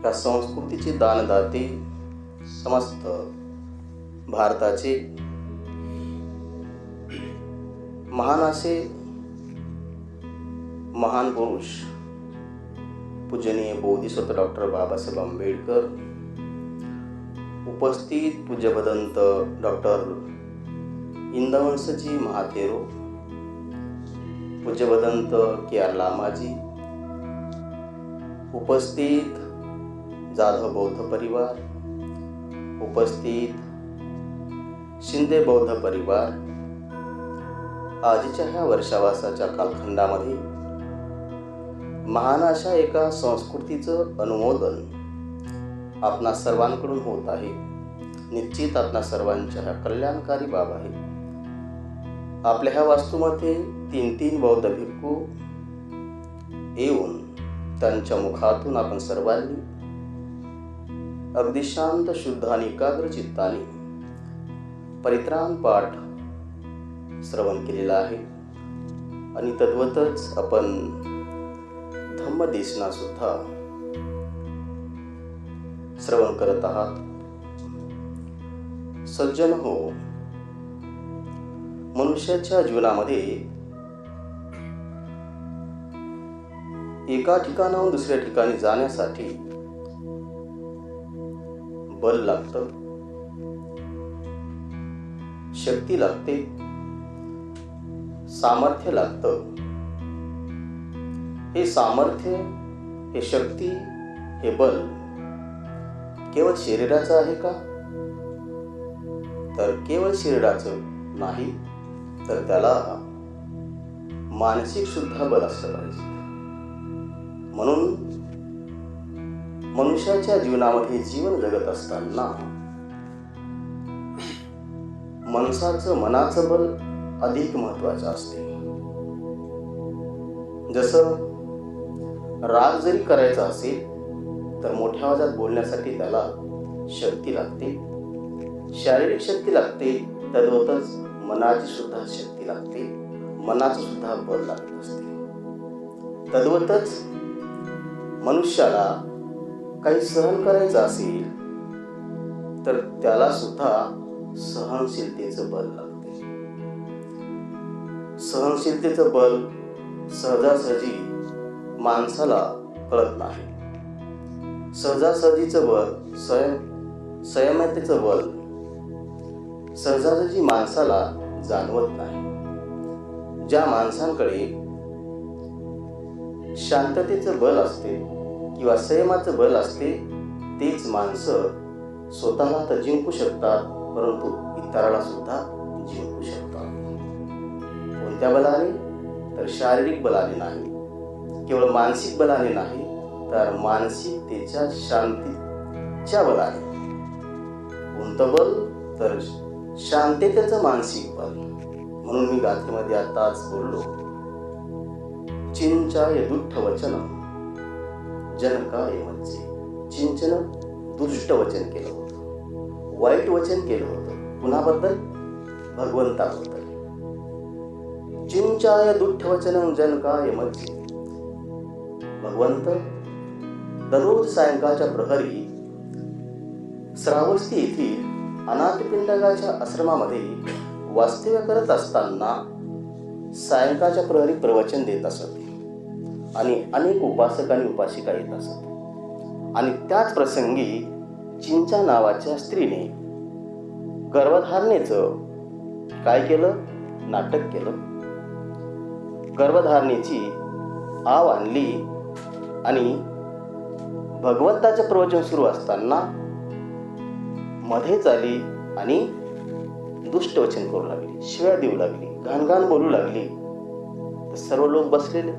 Speaker 2: या संस्कृतीचे दानदाते समस्त भारताचे महान असे महान पुरुष पूजनीय बोधिसत्व डॉक्टर बाबासाहेब आंबेडकर, उपस्थित पूज्य भदंत डॉक्टर इंदवंसजी महाथेरो, पूज्य भदंत के.आर. लामाजी, उपस्थित जाधव बौद्ध परिवार, उपस्थित शिंदे बौद्ध परिवार, आजच्या ह्या वर्षावासाच्या कालखंडामध्ये महान अशा एका संस्कृतीचं अनुमोदन आपणा सर्वांकडून होत आहे. निश्चित आपणा सर्वांच्या ह्या कल्याणकारी बाब आहे. आपल्या ह्या वास्तूमध्ये 3 बौद्ध भिक्खू येऊन त्यांच्या मुखातून आपण सर्वांनी अगदी शांत, शुद्ध आणि एकाग्र चित्ताने परित्राण पाठ श्रवण केलेला आहे. आणि तद्वतच आपण धम्मदेशना सुद्धा श्रवण करत आहात. सज्जन हो, मनुष्याच्या जीवनामध्ये एका ठिकाणाहून दुसऱ्या ठिकाणी जाण्यासाठी बल लागतं, शक्ती लागते, सामर्थ्य लागतं. हे सामर्थ्य, हे शक्ती, हे बल केवळ शरीराचं आहे का? तर केवळ शरीराचं नाही, तर त्याला मानसिक सुद्धा बल असलं पाहिजे. म्हणून मनुष्याच्या जीवनामध्ये जीवन जगत असताना मनाचं बल अधिक महत्वाचं असते. जसं राग जरी करायचा असेल तर मोठ्या आवाजात बोलण्यासाठी त्याला शक्ती लागते, शारीरिक शक्ती लागते, तद्वतच मनाची सुद्धा शक्ती लागते, मनाचं सुद्धा बल लागत असते. तद्वतच मनुष्याला काही सहन करायचं असेल तर त्याला सुद्धा सहनशीलतेचं बल लागते. सहनशीलतेचं बल सहजासहजी माणसाला कळत नाही. सहजासहजीचं बल, संयमतेचं बल सहजासहजी माणसाला जाणवत नाही. ज्या माणसांकडे शांततेचं बल असते किंवा संयमाचं बल असते तेच माणसं स्वतःला तर जिंकू शकतात, परंतु इतराला सुद्धा जिंकू शकतात. कोणत्या बलाने? तर शारीरिक बलाने नाही, केवळ मानसिक बलाने नाही, तर मानसिकतेच्या शांतीच्या बलाने. कोणतं बल? तर शांततेचं मानसिक बल. म्हणून मी गाथेमध्ये आताच बोललो, चिंचाय दुष्ट वचन जनकाय मज्जे. चिंचन दुष्ट वचन केलं होतं, वाईट वचन केलं होतं. कुणाबद्दल? भगवंताबद्दल. चिंचाय दुष्ट वचन जनकाय मज्जे. भगवंत दररोज सायंकाळच्या प्रहरी श्रावस्ती येथील अनाथपिंडकाच्या आश्रमामध्ये वास्तव्य करत असताना सायंकाळच्या प्रहरी प्रवचन देत असत आणि अनेक उपासक आणि उपासिका येत असत. आणि त्याच प्रसंगी चिंचा नावाच्या स्त्रीने गर्भधारणेचं काय केलं? नाटक केलं. गर्भधारणेची आव आणली आणि भगवंताचं प्रवचन सुरू असताना मध्येच आली आणि दुष्ट वचन करू लागली, शिव्या देऊ लागली, घाणघाण बोलू लागली. तर सर्व लोक बसलेले,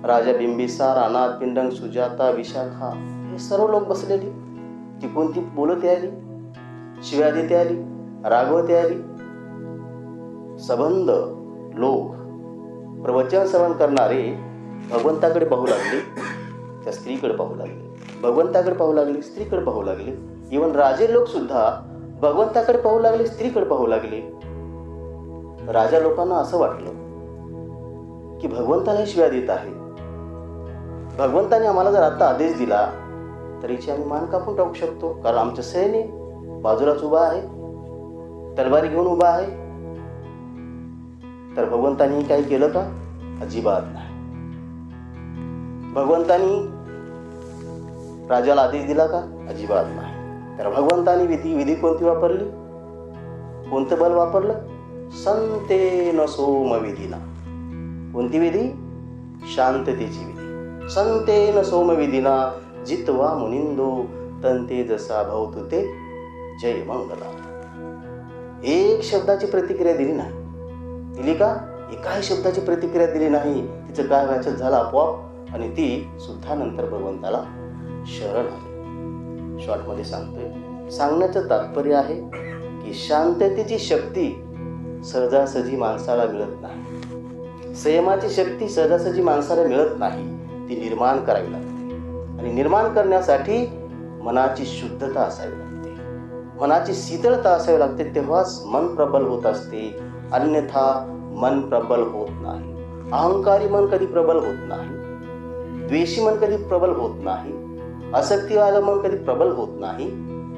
Speaker 2: राजा बिंबिसार, अनाथ पिंडक, सुजाता, विशाखा, हे सर्व लोक बसलेली. ती कोणती बोलते आली, शिव्या देते आली, रागवते आली. सबंध लोक प्रवचन श्रवण करणारे भगवंताकडे पाहू लागले, त्या स्त्रीकडे पाहू लागले, भगवंताकडे पाहू लागले, स्त्रीकडे पाहू लागले. इवन राजे लोक सुद्धा भगवंताकडे पाहू लागले, स्त्रीकडे पाहू लागले. राजा लोकांना असं वाटलं की भगवंताला शिव्या देत आहे. भगवंताने आम्हाला जर आता आदेश दिला तर हिची आम्ही मान कापून टाकू शकतो, कारण आमचं सैन्य बाजूलाच उभा आहे, तलवारी घेऊन उभा आहे. तर भगवंतानी काही केलं का? अजिबात नाही. भगवंतानी राजाला आदेश दिला का? अजिबात नाही. तर भगवंतानी विधी कोणती वापरली? कोणतं बल वापरलं? संतेन सोमविधीना. कोणती विधी? शांततेची विधी. संतेन सोमविधीना जित्वा मुनिंदो तंते जसा भवतु ते जय मंगला. एक शब्दाची प्रतिक्रिया दिली नाही. दिली का? एकाही शब्दाची प्रतिक्रिया दिली नाही. तिचं काय व्हायचं झालं आपोआप, आणि ती सुद्धा नंतर भगवंताला शरण आली. शॉर्टमध्ये सांगतोय, सांगण्याचं तात्पर्य आहे की शांततेची शक्ती सहजासहजी माणसाला मिळत नाही. संयमाची शक्ती सहजासहजी माणसाला मिळत नाही. ती निर्माण करावी लागते, आणि निर्माण करण्यासाठी मनाची शुद्धता असावी लागते, मनाची शीतलता असावी लागते. तेव्हाच मन प्रबल होत असते, अन्यथा मन प्रबल होत नाही. अहंकारी मन कधी प्रबल होत नाही, द्वेषी मन कधी प्रबल होत नाही, आसक्तीवालं मन कधी प्रबल होत नाही.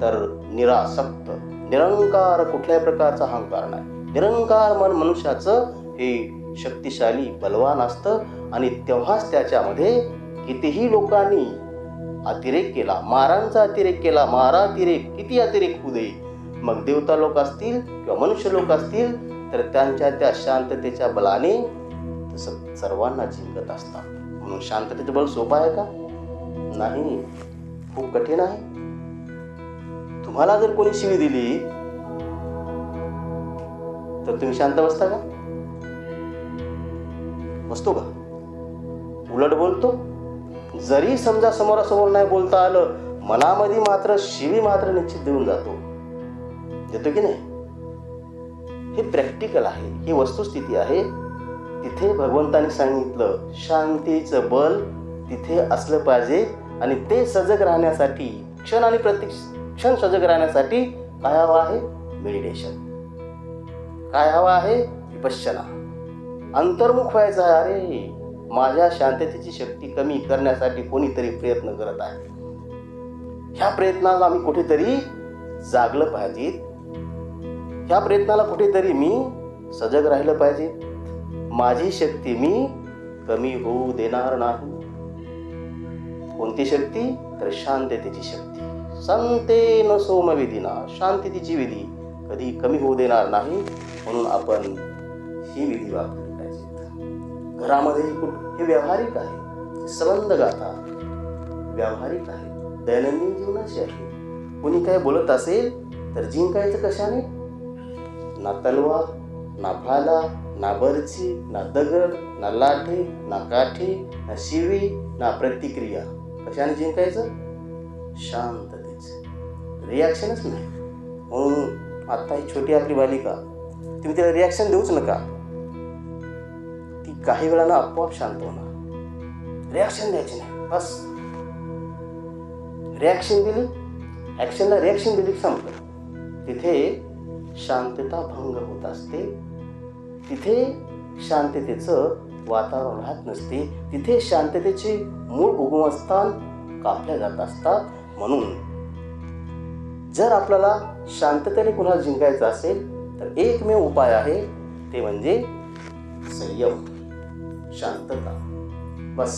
Speaker 2: तर निरासक्त, निरंकार, कुठल्याही प्रकारचा अहंकार नाही, निरंकार मन मनुष्याचं हे शक्तिशाली, बलवान असतं. आणि तेव्हाच त्याच्यामध्ये कितीही लोकांनी अतिरेक केला, मारांचा अतिरेक केला, मारातिरेक, किती अतिरेक होऊ दे, मग देवता लोक असतील किंवा मनुष्य लोक असतील, तर त्यांच्या त्या शांततेच्या बलाने तसं सर्वांना जिंकत असतात. म्हणून शांततेचं बल सोपं आहे का? नाही, खूप कठीण आहे. तुम्हाला जर कोणी शिवी दिली तर तुम्ही शांत बसता का? बसतो का? उलट बोलतो
Speaker 3: जरी समजा समोरासमोर नाही बोलता आलं, मनामध्ये मात्र शिवी मात्र निश्चित देऊन देतो की नाही? हे प्रॅक्टिकल आहे, ही वस्तुस्थिती आहे. तिथे भगवंतांनी सांगितलं शांतीचं बल तिथे असलं पाहिजे. आणि ते सजग राहण्यासाठी, क्षण आणि प्रतिक्षण सजग राहण्यासाठी काय हवं आहे? मेडिटेशन. काय हवं आहे? विपश्यना. अंतर्मुख व्हायचं आहे. अरे माझ्या शांततेची शक्ती कमी करण्यासाठी कोणीतरी प्रयत्न करत आहे. ह्या प्रयत्नाला आम्ही कुठेतरी जागलं पाहिजे. ह्या प्रयत्नाला कुठेतरी मी सजग राहिलं पाहिजे. माझी शक्ती मी कमी होऊ देणार नाही. कोणती शक्ती? तर शांततेची शक्ती. संतेन सोमविधीना, शांततेची विधी कधी कमी होऊ देणार नाही. म्हणून आपण ही विधी वापरली पाहिजे. घरामध्ये हे व्यावहारिक आहे, संबंध गाथा व्यावहारिक आहे, दैनंदिन जीवनाची आहे. कोणी काय बोलत असेल तर जिंकायचं कशाने? ना तलवार, ना भाला, ना बर्ची, ना दगड, ना लाठी, ना काठी, ना शिवी, ना प्रतिक्रिया. कशाने जिंकायचं? शांततेच. रिॲक्शनच नाही. म्हणून आता ही छोटी आपली बालिका, तुम्ही तिला रिॲक्शन देऊच नका. ती काही वेळानं आपोआप शांत होणार. रिॲक्शन द्यायची नाही. बस रिॲक्शन दिली, ॲक्शनला रिॲक्शन दिली, संपलं. तिथे शांतता भंग होत असते. तिथे शांततेचं वातावरण राहत नसते. तिथे शांततेचे मूळ उगमस्थान कापल्या जात असतात. म्हणून जर आपल्याला शांततेने कुणाला जिंकायचं असेल तर एकमेव उपाय आहे, ते म्हणजे संयम, शांतता. बस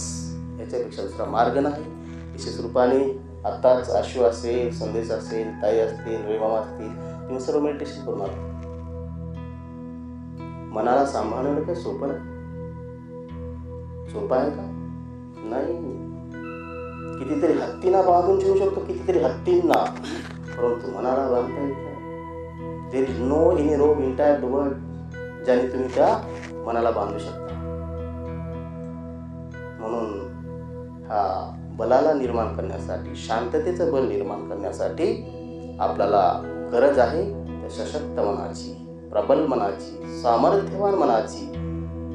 Speaker 3: याच्यापेक्षा दुसरा मार्ग नाही. विशेष रूपाने आत्ताच आशू असेल, संदेश असेल, ताई असतील, रविमामा असतील, तुम्ही सर्व मेडिटेशन करून आला. मनाला सांभाळणं काही सोपं नाही. सोपं आहे का? नाही. कितीतरी हत्तींना बांधून ठेवू शकतो, कितीतरी हत्तींना, परंतु मनाला बांधता येत नाही. There is no any rope entire the world ज्याने तुम्ही त्या मनाला बांधू शकता. म्हणून हा बलाला निर्माण करण्यासाठी, शांततेचं बल निर्माण करण्यासाठी आपल्याला गरज आहे त्या सशक्त मनाची, प्रबल मनाची, सामर्थ्यवान मनाची.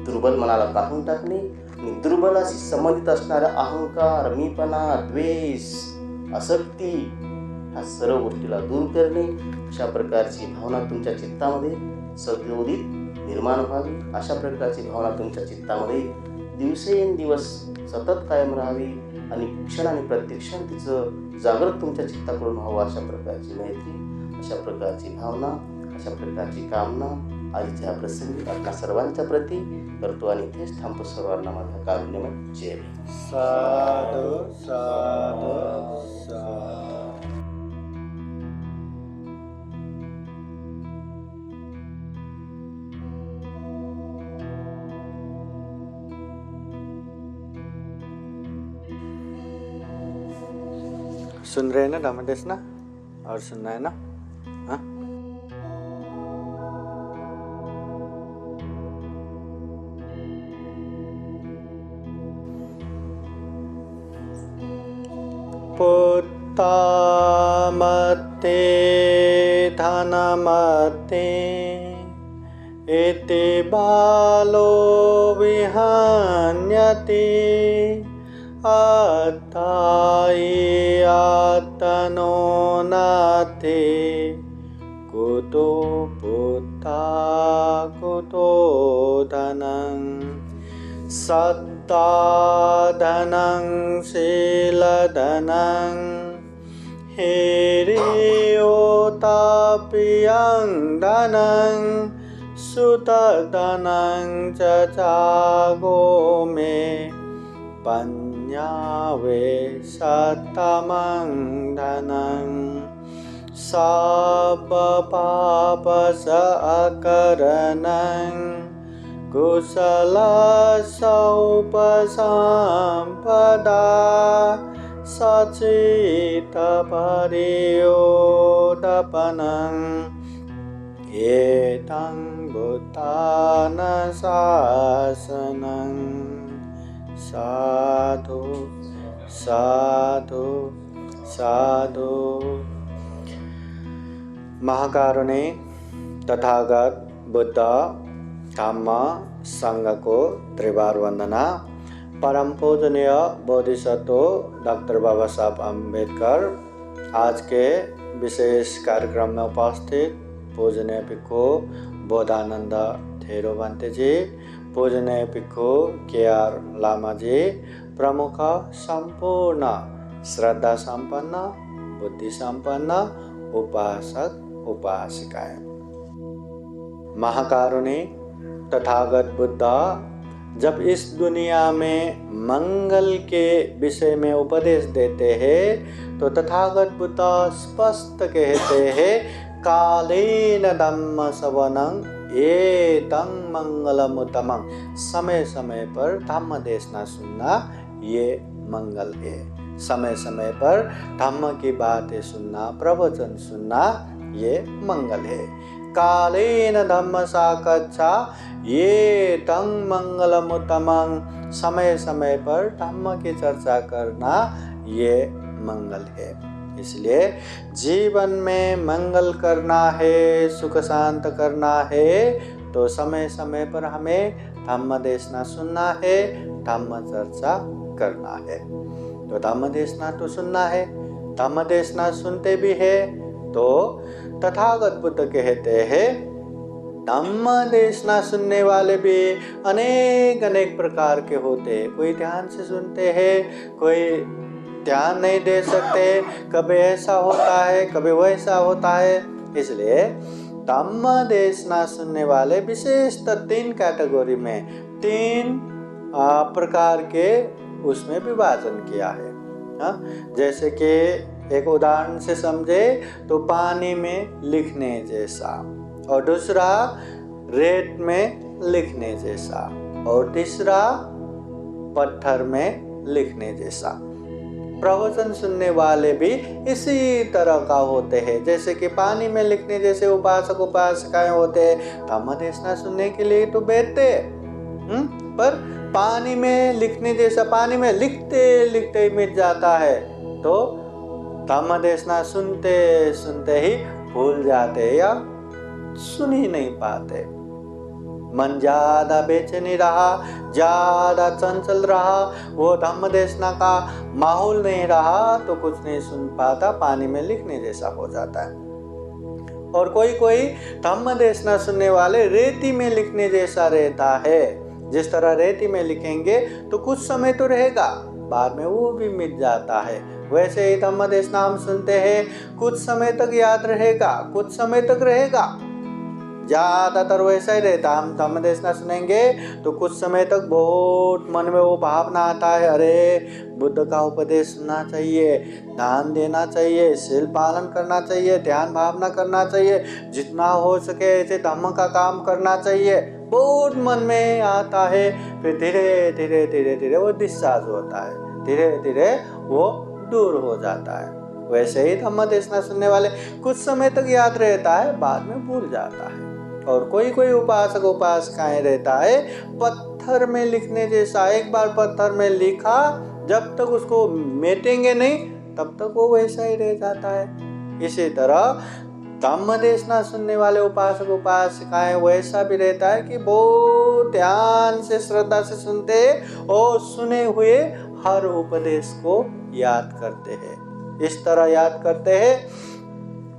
Speaker 3: दुर्बल मनाला काढून टाकणे आणि दुर्बलाशी संबंधित असणारा अहंकार, मीपणा, द्वेष, आसक्ती, ह्या सर्व गोष्टीला दूर करणे. अशा प्रकारची भावना तुमच्या चित्तामध्ये सद्योदित निर्माण व्हावी. अशा प्रकारची भावना तुमच्या चित्तामध्ये दिवसेंदिवस सतत कायम राहावी आणि क्षण आणि प्रत्यक्षण तिचं जागृत तुमच्या चित्ताकडून व्हावं. अशा प्रकारची मैत्री, अशा प्रकारची भावना, अशा प्रकारची कामना आजच्या प्रसंगी आपल्या सर्वांच्या प्रती करतो आणि इथेच थांबतो. सर्वांना माझ्या कारुण्यमय जय.
Speaker 1: साधु साधु साधु. सुन रहे हैं ना दामोदेश ना? और सुनना है ना? हाँ? पुत्ता मते धनमते इति बालो विहन्यते अत्थायि आत्तनो नाते कुतो पुत्ता कुतो धनं सत्ता धनं शीलधनं हिरियोताप्यं धनं सुतधनं च जागो मे पन्यावे सतमं धनं सापपापस अकरणं कुशलसौपसम्पदा सचितपरियोदपनं एतं भूतानशासनं साधु साधु साधु। महाकारुणिक तथागत बुद्ध धम्म संघ को त्रिवार वंदना। परम पूजनीय बोधिसत्व डॉक्टर बाबा साहब अम्बेडकर आज के विशेष कार्यक्रम में उपस्थित पूजनीय भिक्खु बोधानंद थेरो बन्ते जी, पूजनीय भिक्खु के.आर. लामा जी, प्रमुख संपूर्ण श्रद्धा संपन्न बुद्धि संपन्न उपासक उपासिकाएं। महाकारुणिक तथागत बुद्ध जब इस दुनिया में मंगल के विषय में उपदेश देते हैं तो तथागत बुद्ध स्पष्ट कहते हैं, कालेन धम्म श्रवणं एतं मंगलमुत्तमं। समय समय पर धम्म देशना सुनना ये मंगल है। समय समय पर धम्म की बातें सुनना, प्रवचन सुनना ये मंगल है। कालेन धम्म साकच्छा ये तं मंगलमुत्तमं। समय समय पर धम्म की चर्चा करना ये मंगल है। इसलिए जीवन में मंगल करना है, सुख शांत करना है तो समय समय पर हमें धम्म देशना सुनना है, धम्म चर्चा करना है। तो धम्म देशना तो सुनना है, धम्म देशना सुनते भी है तो तथागत बुद्ध कहते हैं धम्म देशना सुनने वाले भी अनेक अनेक प्रकार के होते हैं। कोई ध्यान से सुनते हैं, कोई ध्यान नहीं दे सकते, कभी ऐसा होता है कभी वैसा होता है। इसलिए धम्म देशना सुनने वाले विशेषतः 3 कैटेगरी में 3 प्रकार के उसमें विभाजन किया है। जैसे कि एक उदाहरण से समझे तो पानी में लिखने जैसा, और दूसरा रेत में लिखने जैसा, और तीसरा पत्थर में लिखने जैसा। प्रवचन सुनने वाले भी इसी तरह का होते हैं। जैसे कि पानी में लिखने जैसे उपासक उपासिकाएं होते हैं, धम्म देशना सुनने के लिए तो बैठते पर पानी में लिखने जैसा, पानी में लिखते लिखते मिट जाता है तो धम्म देशना सुनते सुनते ही भूल जाते या सुन ही नहीं पाते। मन ज्यादा बेचैनी रहा, ज्यादा चंचल रहा, वो धम्म देशना का माहौल नहीं रहा तो कुछ नहीं सुन पाता, पानी में लिखने जैसा हो जाता है। और कोई कोई धम्म देशना सुनने वाले रेती में लिखने जैसा रहता है। जिस तरह रेती में लिखेंगे तो कुछ समय तो रहेगा, बाद में वो भी मिट जाता है। वैसे ही धम्म देशना हम सुनते हैं, कुछ समय तक याद रहेगा, कुछ समय तक रहेगा, ज्यादातर वैसा ही रहता। हम धम्म देशना सुनेंगे तो कुछ समय तक बहुत मन में वो भावना आता है, अरे बुद्ध का उपदेश सुनना चाहिए, दान देना चाहिए, शील पालन करना चाहिए, ध्यान भावना करना चाहिए, जितना हो सके ऐसे धम्म का काम करना चाहिए, बहुत मन में आता है। फिर धीरे धीरे धीरे धीरे वो डिस्चार्ज होता है, धीरे धीरे वो दूर हो जाता है। वैसे ही धम्म देशना सुनने वाले कुछ समय तक याद रहता है, बाद में भूल जाता है। और कोई कोई उपासक उपासिकाएं रहता है पत्थर में लिखने जैसा। एक बार पत्थर में लिखा, जब तक उसको मेटेंगे नहीं तब तक वो वैसा ही रह जाता है। इसी तरह धम्म देशना सुनने वाले उपासक उपासिकाएं वैसा भी रहता है कि बहुत ध्यान से श्रद्धा से सुनते हैं और सुने हुए हर उपदेश को याद करते हैं। इस तरह याद करते हैं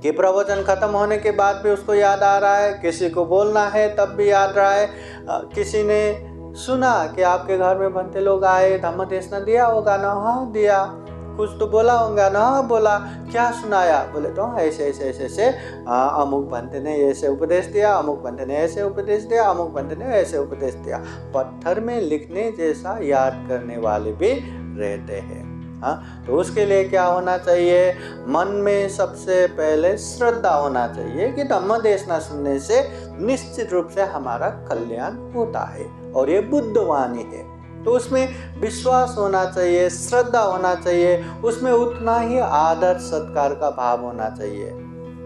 Speaker 1: कि प्रवचन खत्म होने के बाद भी उसको याद आ रहा है, किसी को बोलना है तब भी याद रहा है। किसी ने सुना कि आपके घर में बनते लोग आए, धम्म देशना दिया होगा ना? हाँ दिया। कुछ तो बोला होगा ना? हाँ बोला। क्या सुनाया? बोले तो ऐसे ऐसे ऐसे ऐसे अमुक बनते ने ऐसे उपदेश दिया, अमुक बनते ने ऐसे उपदेश दिया, अमुक बनते ने ऐसे उपदेश दिया। पत्थर में लिखने जैसा याद करने वाले भी रहते हैं। हाँ, तो उसके लिए क्या होना चाहिए? मन में सबसे पहले श्रद्धा होना चाहिए कि धम्म देशना सुनने से निश्चित रूप से हमारा कल्याण होता है और ये बुद्धवाणी है। तो उसमें विश्वास होना चाहिए, श्रद्धा होना चाहिए, उसमें उतना ही आदर सत्कार का भाव होना चाहिए।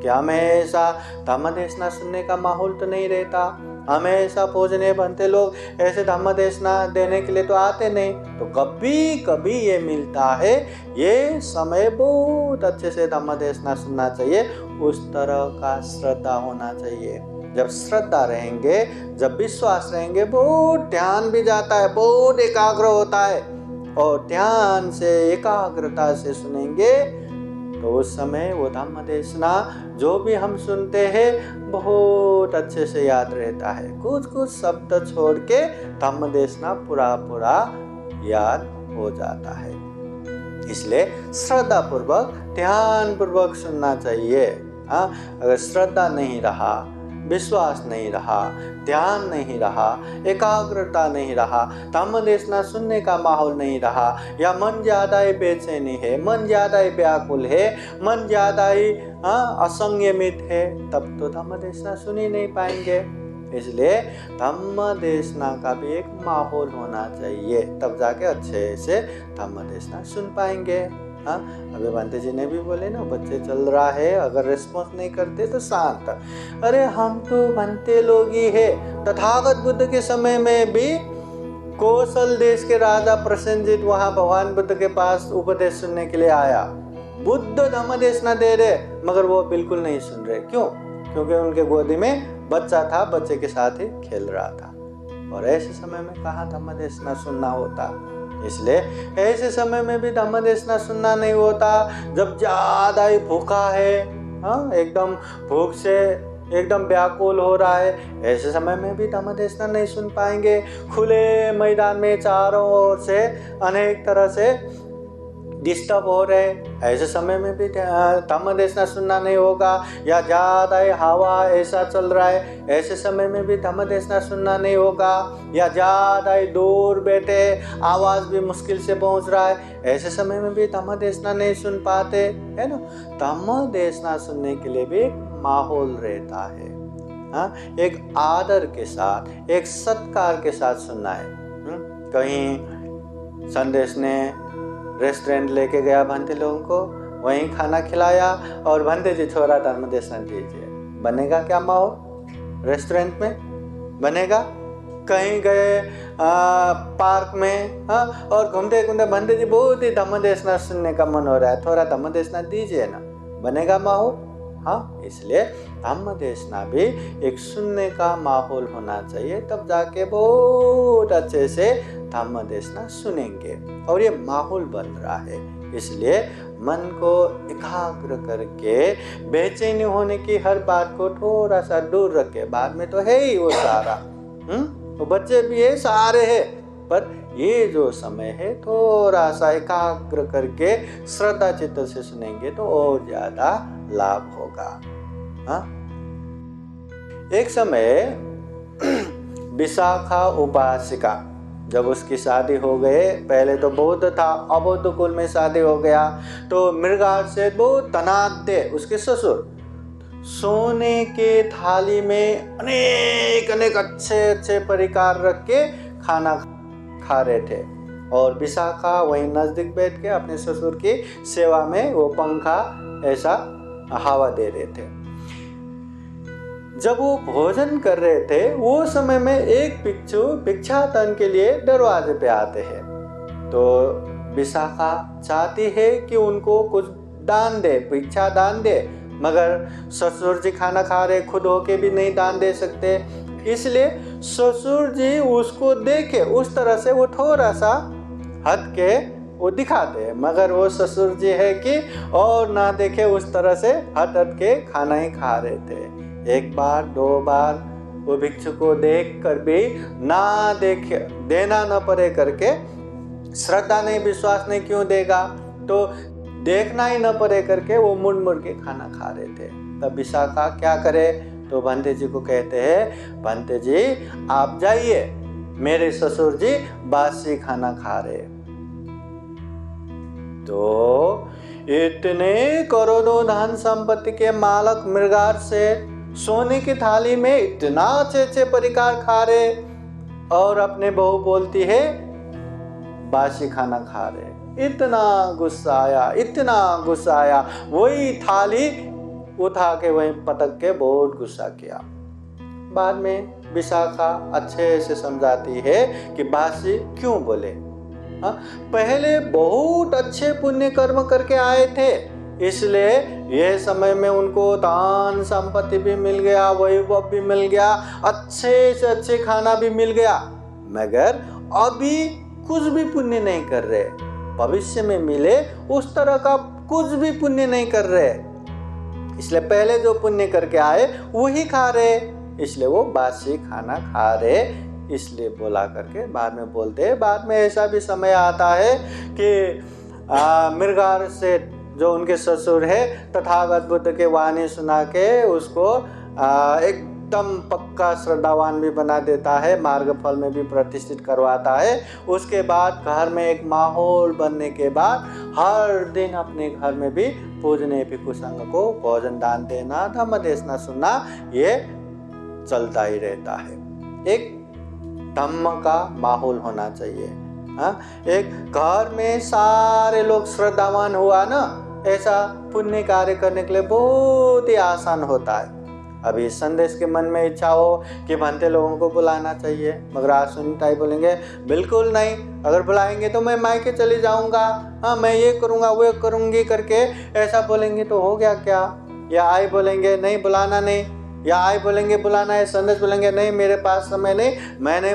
Speaker 1: क्या हमेशा धम्म देशना सुनने का माहौल तो नहीं रहता। हमेशा पूजनीय बनते लोग ऐसे धम्म देशना देने के लिए तो आते नहीं, तो कभी कभी ये मिलता है, ये समय बहुत अच्छे से धम्म देशना सुनना चाहिए। उस तरह का श्रद्धा होना चाहिए। जब श्रद्धा रहेंगे, जब विश्वास रहेंगे, बहुत ध्यान भी जाता है, बहुत एकाग्र होता है, और ध्यान से एकाग्रता से सुनेंगे तो उस समय वो धम्म देशना जो भी हम सुनते हैं बहुत अच्छे से याद रहता है। कुछ कुछ शब्द छोड़ के धम्म देशना पूरा पूरा याद हो जाता है। इसलिए श्रद्धा पूर्वक ध्यान पूर्वक सुनना चाहिए। अगर श्रद्धा नहीं रहा, विश्वास नहीं रहा, ध्यान नहीं रहा, एकाग्रता नहीं रहा, धम्म देशना सुनने का माहौल नहीं रहा, या मन ज़्यादा ही बेचैनी है, मन ज़्यादा ही व्याकुल है, मन ज़्यादा ही असंयमित है, तब तो धम्म देशना सुन ही नहीं पाएंगे। इसलिए धम्म देशना का भी एक माहौल होना चाहिए, तब जाके अच्छे से धम्म देशना सुन पाएंगे। अभी बंते जी ने भी बोले ना, बच्चे चल रहा है, अगर रिस्पॉन्स नहीं करते तो शांत। अरे हम तो बनते लोग ही है। तथागत बुद्ध के समय में भी कौशल देश के राजा प्रसेनजीत वहां भगवान बुद्ध के पास उपदेश सुनने के लिए आया। बुद्ध धम्म देशना दे रहे, मगर वो बिल्कुल नहीं सुन रहे। क्यों? क्योंकि उनके गोदी में बच्चा था, बच्चे के साथ ही खेल रहा था, और ऐसे समय में कहाँ धम्म देशना सुनना होता। इसलिए ऐसे समय में भी धम्म देशना सुनना नहीं होता। जब ज़्यादा ही भूखा है, एकदम भूख से एकदम व्याकुल हो रहा है, ऐसे समय में भी धम्म देशना नहीं सुन पाएंगे। खुले मैदान में चारों ओर से अनेक तरह से डिस्टर्ब हो रहे, ऐसे समय में भी धम्म देशना सुनना नहीं होगा। या ज़्यादा ही हवा ऐसा चल रहा है, ऐसे समय में भी धम्म देशना सुनना नहीं होगा। या ज़्यादा ही दूर बैठे, आवाज़ भी मुश्किल से पहुंच रहा है, ऐसे समय में भी धम्म देशना नहीं सुन पाते, है ना। धम्म देशना सुनने के लिए भी एक माहौल रहता है, एक आदर के साथ, एक सत्कार के साथ सुनना है। कहीं संदेश ने रेस्टोरेंट लेके गया भंते लोगों को, वहीं खाना खिलाया और भंते जी छोरा धम्म देशना दीजिए, बनेगा क्या माहौल? रेस्टोरेंट में बनेगा? कहीं गए पार्क में, और घूमते घूमते भंते जी बहुत ही धम्म देशना सुनने का मन हो रहा है, थोड़ा धम्म देशना दीजिए ना, बनेगा माहौल? इसलिए धम्म देशना भी एक सुनने का माहौल होना चाहिए, तब जाके बहुत अच्छे से धम्म देशना सुनेंगे। और ये माहौल बन रहा है, इसलिए मन को एकाग्र करके बेचैनी होने की हर बात को थोड़ा सा दूर रखे। बाद में तो है ही वो सारा, वो बच्चे भी है, सारे है, पर ये जो समय है थोड़ा सा एकाग्र करके श्रद्धा चित्त से सुनेंगे तो और ज्यादा लाभ होगा। एक समय विशाखा उपासिका, जब उसकी शादी हो गए, पहले तो बौद्ध था, अबौद्ध कुल में शादी हो गया, तो मृगार से बहुत धनाढ्य उसके ससुर सोने के थाली में अनेक अनेक अच्छे अच्छे परिकार रख के खाना खा रहे थे, और विशाखा वहीं नजदीक बैठ के अपने ससुर की सेवा में वो पंखा ऐसा हवा दे रहे थे। जब वो भोजन कर रहे थे, वो समय में एक भिक्षु भिक्षाटन के लिए दरवाजे पे आते हैं, तो विशाखा चाहती है कि उनको कुछ दान दे, भिक्षा दान दे, मगर ससुर जी खाना खा रहे, खुद होके भी नहीं दान दे सकते, इसलिए ससुर जी उसको देखे उस तरह से वो थोड़ा सा हट के वो दिखाते हैं, मगर वो ससुर जी है कि और ना देखे उस तरह से हट हट के खाना ही खा रहे थे। एक बार दो बार वो भिक्षु को देख कर भी ना देखे, देना न पड़े करके, श्रद्धा नहीं विश्वास नहीं क्यों देगा, तो देखना ही न पड़े करके वो मुड़ मुड़ के खाना खा रहे थे। तब विशाखा क्या करे, तो भंते जी को कहते हैं, भंते जी आप जाइए, मेरे ससुर जी बासी खाना खा रहे। तो इतने करोड़ों धन संपत्ति के मालक मृगार से सोने की थाली में इतना अच्छे अच्छे परिकार खा रहे, और अपने बहू बोलती है बासी खाना खा रहे। इतना गुस्सा आया, इतना गुस्सा आया। वही थाली उठा के वहीं पटक के बहुत गुस्सा किया। बाद में विशाखा अच्छे से समझाती है कि बासी क्यों बोले। पहले बहुत अच्छे पुण्य कर्म करके आए थे, इसलिए यह समय में उनको दान संपत्ति भी मिल गया, वैभव भी मिल गया, अच्छे से अच्छे खाना भी मिल गया, मगर अभी कुछ भी पुण्य नहीं कर रहे। भविष्य में मिले उस तरह का कुछ भी पुण्य नहीं कर रहे, इसलिए पहले जो पुण्य करके आए वही खा रहे, इसलिए वो बासी खाना खा रहे, इसलिए बोला करके बाद में बोलते। बाद में ऐसा भी समय आता है कि मृगार से जो उनके ससुर है तथागत बुद्ध के वाणी सुना के उसको एकदम पक्का श्रद्धावान भी बना देता है, मार्ग फल में भी प्रतिष्ठित करवाता है। उसके बाद घर में एक माहौल बनने के बाद हर दिन अपने घर में भी पूजने भिक्षु संघ को भोजन दान देना, धम्म देशना सुनना, ये चलता ही रहता है। एक धम्म का माहौल होना चाहिए। एक घर में सारे लोग श्रद्धावान हुआ ना, ऐसा पुण्य कार्य करने के लिए बहुत ही आसान होता है। अभी इस संदेश के मन में इच्छा हो कि बनते लोगों को बुलाना चाहिए, मगर आज सुनीताई बोलेंगे बिल्कुल नहीं, अगर बुलाएंगे तो मैं मायके चली जाऊंगा, मैं ये करूंगा वो करूंगी करके ऐसा बोलेंगे तो हो गया क्या। या आई बोलेंगे नहीं बुलाना नहीं, या आई बोलेंगे बुलाना है, संदेश बोलेंगे नहीं मेरे पास समय नहीं, मैं नहीं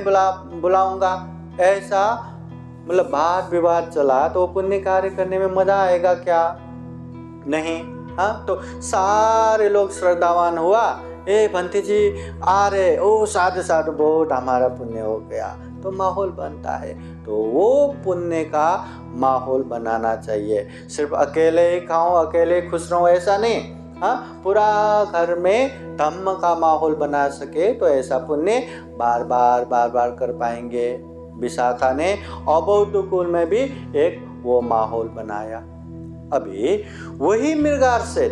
Speaker 1: बुलाऊंगा, ऐसा मतलब वाद विवाद चला तो पुण्य कार्य करने में मजा आएगा क्या? नहीं। तो सारे लोग श्रद्धावान हुआ, ए भंती जी आ रहे, ओ साधु साधु बहुत हमारा पुण्य हो गया, तो माहौल बनता है। तो वो पुण्य का माहौल बनाना चाहिए। सिर्फ अकेले ही खाओ अकेले खुश रहो ऐसा नहीं, पूरा घर में धम्म का माहौल बना सके तो ऐसा पुण्य बार बार कर पाएंगे। विशाखा ने अबौद्ध कुल में भी एक वो माहौल बनाया। अभी वही मृगार सेठ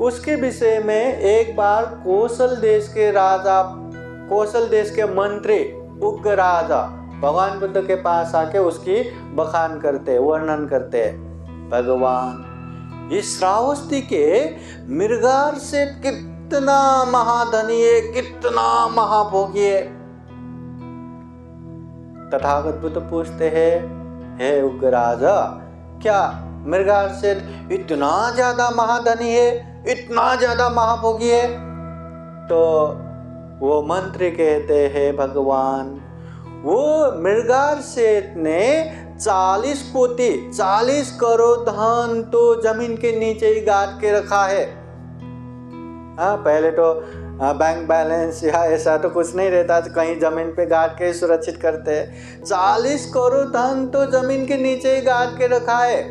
Speaker 1: उसके विषय में एक बार कौशल देश के मंत्री उग्र राजा भगवान बुद्ध के पास आके उसकी बखान करते, वर्णन करते। भगवान इस श्रावस्ती के मृगार सेठ कितना महाधनी है, कितना महाभोगी है। तथागत बुद्ध पूछते हैं, हे उग्र राजा, क्या मृगार सेठ इतना ज्यादा महाधनी है, इतना ज्यादा महाभोगी है? तो वो मंत्री कहते हैं, भगवान वो मृगार सेठ ने 40 करोड़ धन तो जमीन के नीचे ही गाड़ के रखा है। पहले तो बैंक बैलेंस या ऐसा तो कुछ नहीं रहता, तो कहीं जमीन पे गाड़ के सुरक्षित करते हैं। 40 करोड़ धन तो जमीन के नीचे ही गाड़ के रखा है,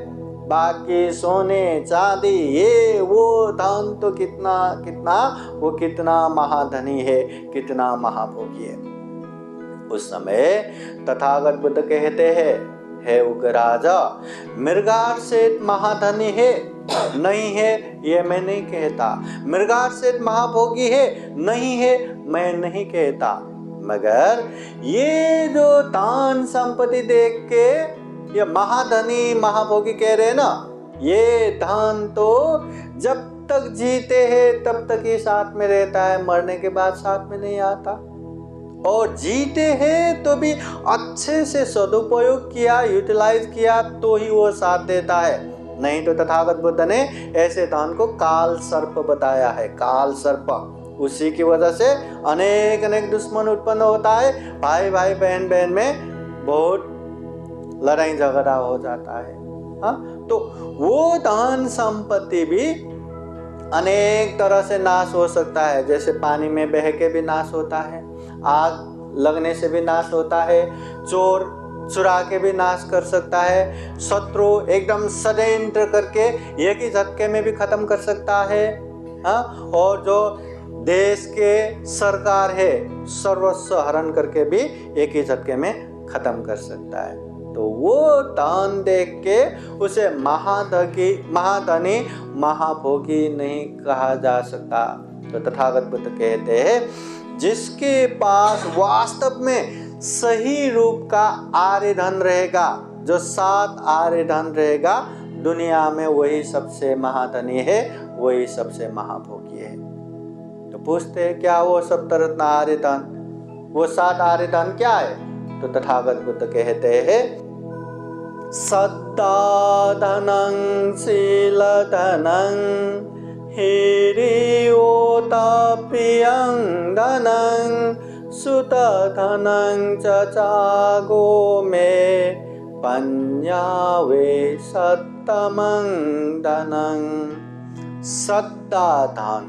Speaker 1: बाकी सोने चांदी ये वो धन तो कितना महाधनी है, कितना महाभोगी है। उस समय तथागत बुद्ध कहते हैं, हे उग्र राजा, मृगार सेठ महाधनी है नहीं है ये मैं नहीं कहता, मृगार सेठ महाभोगी है नहीं है मैं नहीं कहता, मगर ये जो दान संपत्ति देख के ये महाधनी महाभोगी कह रहे हैं ना, ये धन तो जब तक जीते हैं तब तक ही साथ में रहता है, मरने के बाद साथ में नहीं आता। और जीते हैं तो भी अच्छे से सदुपयोग किया, यूटिलाइज किया तो ही वो साथ देता है, नहीं तो तथागत बुद्ध ने ऐसे धन को काल सर्प बताया है। काल सर्प, उसी की वजह से अनेक दुश्मन उत्पन्न होता है, भाई बहन में बहुत लड़ाई झगड़ा हो जाता है। तो वो धन संपत्ति भी अनेक तरह से नाश हो सकता है, जैसे पानी में बह के भी नाश होता है, आग लगने से भी नाश होता है, चोर चुरा के भी नाश कर सकता है, शत्रु एकदम षड्यंत्र करके एक ही झटके में भी खत्म कर सकता है। और जो देश के सरकार है सर्वस्व हरण करके भी एक ही झटके में खत्म कर सकता है। तो वो दान देख के उसे महाधनी महाभोगी नहीं कहा जा सकता। तो तथागत बुद्ध कहते हैं, जिसके पास वास्तव में सही रूप का आर्य धन रहेगा, जो 7 आर्य धन रहेगा, दुनिया में वही सबसे महाधनी है, वही सबसे महाभोगी है। तो पूछते हैं क्या वो सप्तरत्न आर्य धन, वो 7 आर्य धन क्या है? तो तथागत बुद्ध कहते हैं सद्दा धनं शील धनं हिरियोताप्यं धनं सुत धनं च चागो मे पन्यावे सत्तमं धनं। सद्दा धन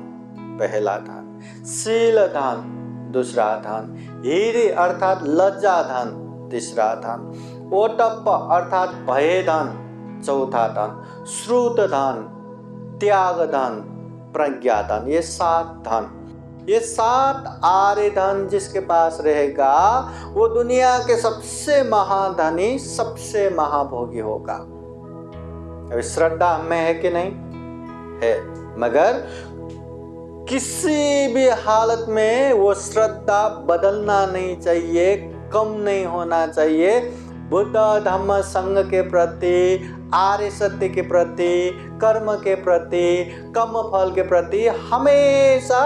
Speaker 1: पहला धन, शील धन दूसरा धन, हीरे अर्थात लज्जा धन तीसरा धन, ओटप्प अर्थात भय धन चौथा धन, श्रुत धन, त्याग धन, प्रज्ञा धन, ये 7 धन, ये 7 आर्य धन जिसके पास रहेगा वो दुनिया के सबसे महाधनी, सबसे महाभोगी होगा। अभी श्रद्धा हमें है कि नहीं है, मगर किसी भी हालत में वो श्रद्धा बदलना नहीं चाहिए, कम नहीं होना चाहिए। बुद्ध धम्म संघ के प्रति, आर्य सत्य के प्रति, कर्म के प्रति, कर्म फल के प्रति हमेशा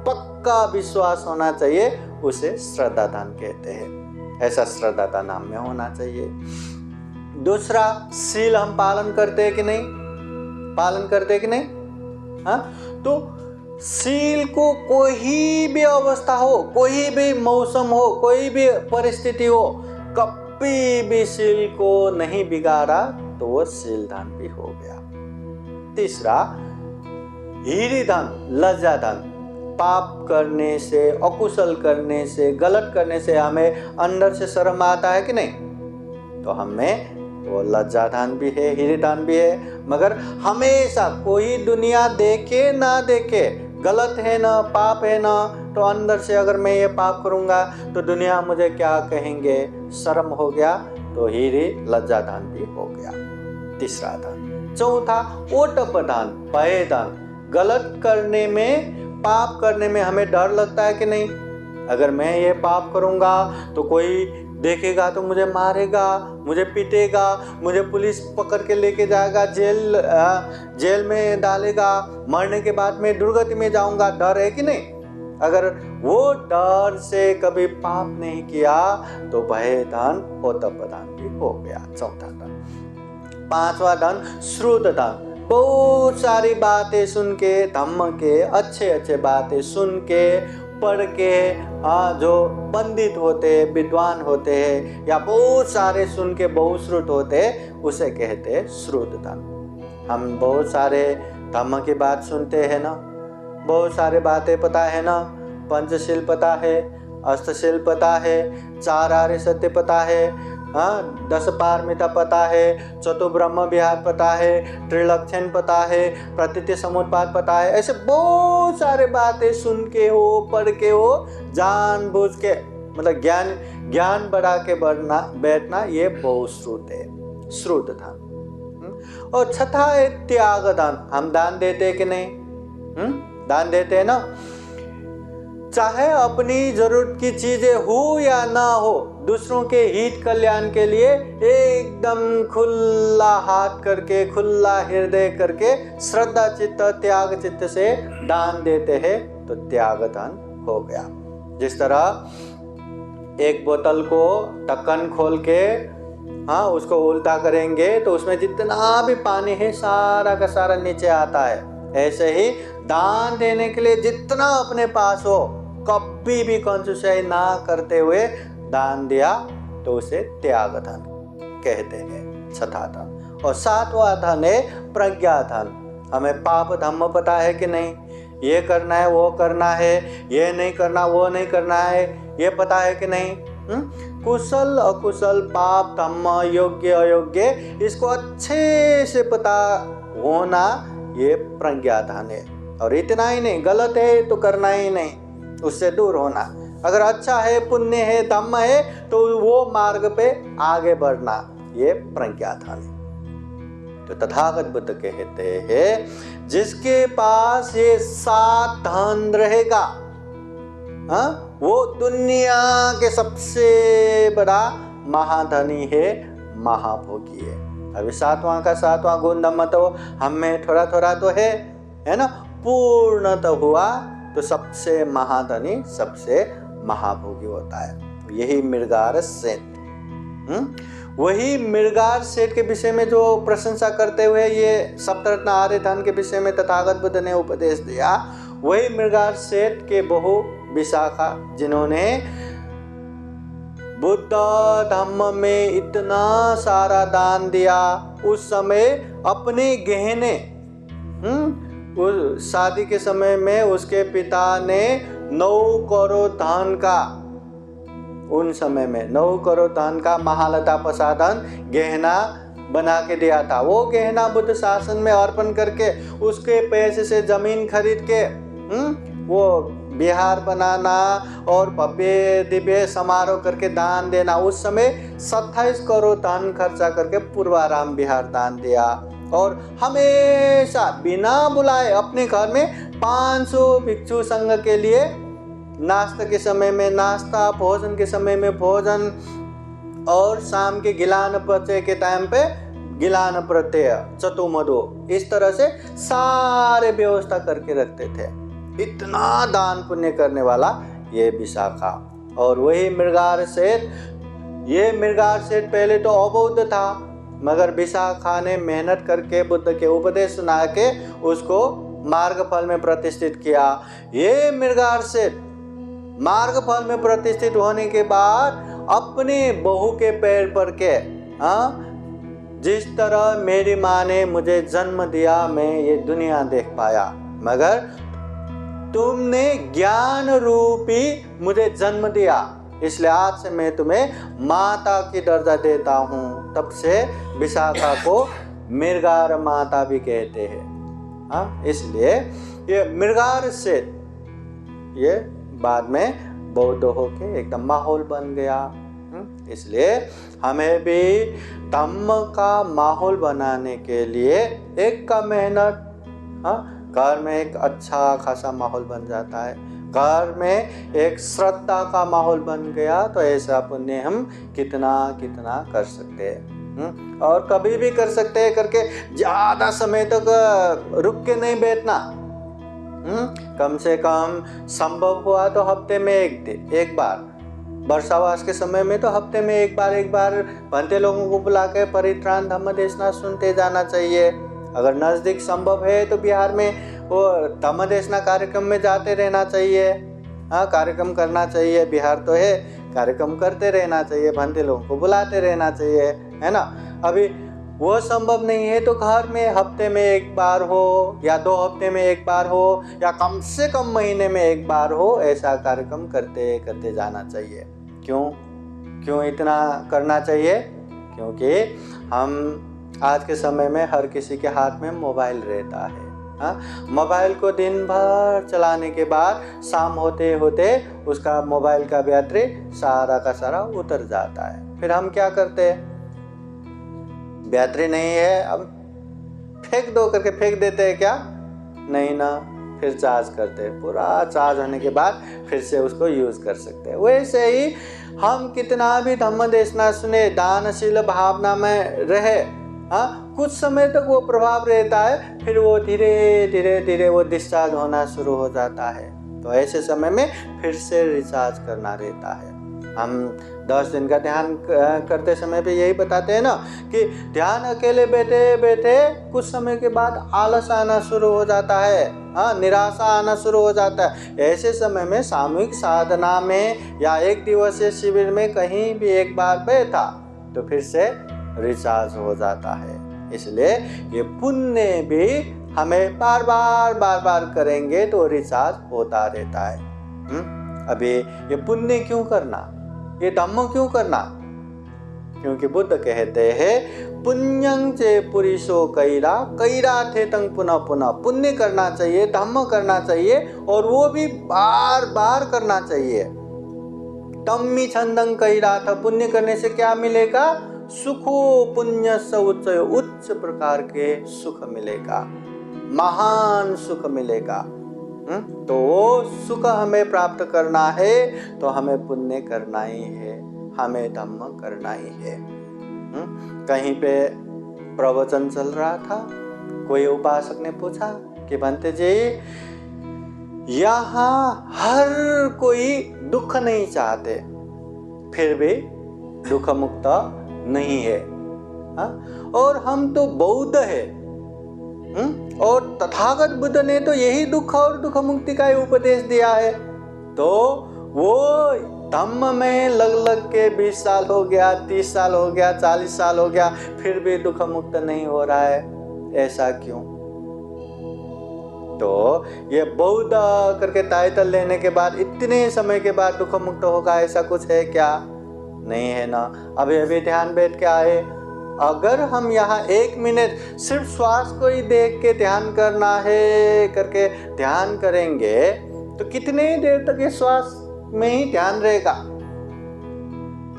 Speaker 1: पक्का विश्वास होना चाहिए, उसे श्रद्धा दान कहते हैं। ऐसा श्रद्धा दान हम में होना चाहिए। दूसरा, शील हम पालन करते हैं कि नहीं, पालन करते हैं कि नहीं? हाँ, तो शील को कोई भी अवस्था हो, कोई भी मौसम हो, कोई भी परिस्थिति हो, कभी भी शील को नहीं बिगाड़ा तो वो शील दान भी हो गया। तीसरा, हीरी धन, लज्जा धन, पाप करने से, अकुशल करने से, गलत करने से हमें अंदर से शर्म आता है कि नहीं, तो हमें वो लज्जा दान भी है, हीरे दान भी है। मगर हमेशा कोई दुनिया देखे ना देखे, गलत है ना, पाप है ना, तो अंदर से अगर मैं ये पाप करूंगा तो दुनिया मुझे क्या कहेंगे, शर्म हो गया, तो हीरे लज्जा दान भी हो गया, तीसरा दान। चौथा, ओटप दान, भय दान, गलत करने में, पाप करने में हमें डर लगता है कि नहीं? अगर मैं ये पाप करूंगा तो कोई देखेगा तो मुझे मारेगा, मुझे पीटेगा, मुझे पुलिस पकड़ के लेके जाएगा, जेल में डालेगा, मरने के बाद मैं दुर्गति में जाऊंगा, डर है कि नहीं? अगर वो डर से कभी पाप नहीं किया तो भय दान, ओटप दान भी हो गया, चौथा दान। पांचवा दान, श्रुत दान, बहुत सारी बातें सुन के, धम्म के अच्छे अच्छे बातें सुन के, पढ़ के, जो पंडित होते हैं, विद्वान होते हैं, या बहुत सारे सुन के बहुश्रुत होते हैं, उसे कहते हैं श्रुत दान। हम बहुत सारे धम्म की बात सुनते हैं ना, बहुत सारे बातें पता है ना, पंचशील पता है, अष्टशील पता है, 4 आर्य सत्य पता है, 10 पारमिता पता है, चतुर्ब्रह्म विहार पता है, त्रिलक्षण पता है, प्रतीति समुत्पाद पता है। ऐसे बहुत सारे बातें सुन के हो, पढ़ के हो, जानबूझ के, मतलब ज्ञान बढ़ा के बैठना, ये बहुत श्रुत है, श्रुत दान। और छठा है त्याग दान। हम दान देते हैं कि नहीं? दान देते हैं ना, चाहे अपनी जरूरत की चीजें हो या ना हो, दूसरों के हित कल्याण के लिए एकदम खुला हाथ करके, खुला हृदय करके, श्रद्धा चित्त, त्याग चित्त से दान देते हैं, तो त्याग दान हो गया। जिस तरह एक बोतल को ढक्कन खोल के उसको उल्टा करेंगे तो उसमें जितना भी पानी है सारा का सारा नीचे आता है, ऐसे ही दान देने के लिए जितना अपने पास हो, कभी भी कंजूसाई ना करते हुए दान दिया तो उसे त्याग धन कहते हैं, छठा धन। और सातवां धन है प्रज्ञा धन। हमें पाप धम्म पता है कि नहीं, ये करना है, वो करना है, ये नहीं करना, वो नहीं करना है, ये पता है कि नहीं? कुशल अकुशल, पाप धम्म, योग्य अयोग्य, इसको अच्छे से पता होना, ये प्रज्ञा धन है। और इतना ही नहीं, गलत है तो करना ही नहीं, उससे दूर होना। अगर अच्छा है, पुण्य है, धम्म है, तो वो मार्ग पे आगे बढ़ना, ये प्रज्ञा धन है। तो तथागत बुद्ध कहते हैं जिसके पास ये 7 धन रहेगा, वो दुनिया के सबसे बड़ा महाधनी है, महाभोगी है। अभी सातवां का सातवां गुण धम्म तो हम में थोड़ा थोड़ा तो है ना। पूर्णतः हुआ तो सबसे महाधनी सबसे महाभोगी होता है। यही मृगार सेठ, वही मृगार सेठ के विषय में जो प्रशंसा करते हुए ये सप्तरत्न आर्य धन के विषय में तथागत बुद्ध ने उपदेश दिया, वही मृगार सेठ के बहु विशाखा, जिन्होंने बुद्ध धम्म में इतना सारा दान दिया। उस समय अपने गहने, उस शादी के समय में उसके पिता ने 9 करोड़ धन का, उन समय में 9 करोड़ धन का महालता प्रसादन गहना बना के दिया था। वो गहना बुद्ध शासन में अर्पण करके उसके पैसे से जमीन खरीद के वो बिहार बनाना और भव्य दिव्य समारोह करके दान देना। उस समय 27 करोड़ धन खर्चा करके पूर्वाराम बिहार दान दिया। और हमेशा बिना बुलाए अपने घर में 500 भिक्षु संघ के लिए नाश्ता के समय में नाश्ता, भोजन के समय में भोजन, और शाम के गिलान प्रत्यय के टाइम पे गिलान प्रत्यय चतुर्मधु, इस तरह से सारे व्यवस्था करके रखते थे। इतना दान पुण्य करने वाला ये विशाखा। और वही मृगार सेठ, ये मृगार सेठ पहले तो अबौद्ध था, मगर विशाखा ने मेहनत करके बुद्ध के उपदेश सुना के उसको मार्ग फल में प्रतिष्ठित किया। ये मृगार सेठ मार्ग फल में प्रतिष्ठित होने के बाद अपने बहू के पैर पर के, जिस तरह मेरी माँ ने मुझे जन्म दिया मैं ये दुनिया देख पाया, मगर तुमने ज्ञान रूपी मुझे जन्म दिया, इसलिए आज से मैं तुम्हें माता की दर्जा देता हूँ। तब से विशाखा को मृगार माता भी कहते हैं। इसलिए ये मृगार सेठ ये बाद में बौद्ध होके एकदम माहौल बन गया। इसलिए हमें भी धम्म का माहौल बनाने के लिए एक का मेहनत, घर में एक अच्छा खासा माहौल बन जाता है। घर में एक श्रद्धा का माहौल बन गया तो ऐसा पुण्य हम कितना कितना कर सकते हैं। और कभी भी कर सकते हैं करके ज़्यादा समय तक रुक के नहीं बैठना। कम से कम संभव हुआ तो हफ्ते में एक बार, वर्षावास के समय में तो हफ्ते में एक बार बनते लोगों को बुला के परित्राण धम्म देशना सुनते जाना चाहिए। अगर नज़दीक संभव है तो बिहार में वो धम्म देशना कार्यक्रम में जाते रहना चाहिए। कार्यक्रम करना चाहिए, बिहार तो है, कार्यक्रम करते रहना चाहिए, भंते लोगों को बुलाते रहना चाहिए, है ना। अभी वो संभव नहीं है तो घर में हफ्ते में एक बार हो या 2 हफ्ते में एक बार हो या कम से कम महीने में एक बार हो, ऐसा कार्यक्रम करते करते जाना चाहिए। क्यों इतना करना चाहिए? क्योंकि हम आज के समय में हर किसी के हाथ में मोबाइल रहता है। मोबाइल को दिन भर चलाने के बाद शाम होते होते उसका मोबाइल का बैटरी सारा का सारा उतर जाता है। फिर हम क्या करते हैं? बैटरी नहीं है, अब फेंक दो करके फेंक देते हैं क्या? नहीं ना, फिर चार्ज करते हैं। पूरा चार्ज होने के बाद फिर से उसको यूज़ कर सकते हैं। वैसे ही हम कितना भी धम्म देशना सुने, दानशील भावना में रहे, कुछ समय तक वो प्रभाव रहता है, फिर वो धीरे धीरे वो डिस्चार्ज होना शुरू हो जाता है। तो ऐसे समय में फिर से रिचार्ज करना रहता है। हम 10 दिन का ध्यान करते समय पे यही बताते हैं ना कि ध्यान अकेले बैठे बैठे कुछ समय के बाद आलस आना शुरू हो जाता है, निराशा आना शुरू हो जाता है। ऐसे समय में सामूहिक साधना में या एक दिवसीय शिविर में कहीं भी एक बार बैठा तो फिर से रिचार्ज हो जाता है। इसलिए ये पुण्य भी हमें बार बार करेंगे तो रिचार्ज होता रहता है। अभी ये पुण्य क्यों करना, ये धम्म क्यों करना? क्योंकि बुद्ध कहते हैं पुण्यं चे पुरुषो कैरा थे तंग पुनः पुनः। पुण्य करना चाहिए, धम्म करना चाहिए, और वो भी बार बार करना चाहिए। तम्मी छंदं कैरा था, पुण्य करने से क्या मिलेगा? सुखो पुण्य स उच्च प्रकार के सुख मिलेगा, महान सुख मिलेगा। तो वो सुख हमें प्राप्त करना है तो हमें पुण्य करना ही है, हमें धम्म करना ही है। कहीं पे प्रवचन चल रहा था। कोई उपासक ने पूछा कि भंते जी, यहाँ हर कोई दुख नहीं चाहते, फिर भी दुख मुक्त नहीं है, हा? और हम तो बौद्ध है, और तथागत बुद्ध ने तो यही दुख और दुख मुक्ति का ही उपदेश दिया है। तो वो धम्म में लग लग के 20 साल हो गया, 30 साल हो गया, 40 साल हो गया, फिर भी दुख मुक्त नहीं हो रहा है, ऐसा क्यों? तो ये बौद्ध करके टाइटल लेने के बाद इतने समय के बाद दुख मुक्त होगा, ऐसा कुछ है क्या? नहीं है ना। अभी अभी ध्यान बैठ के आए, अगर हम यहाँ 1 मिनट सिर्फ श्वास को ही देख के ध्यान करना है करके ध्यान करेंगे तो कितने देर तक ये श्वास में ही ध्यान रहेगा?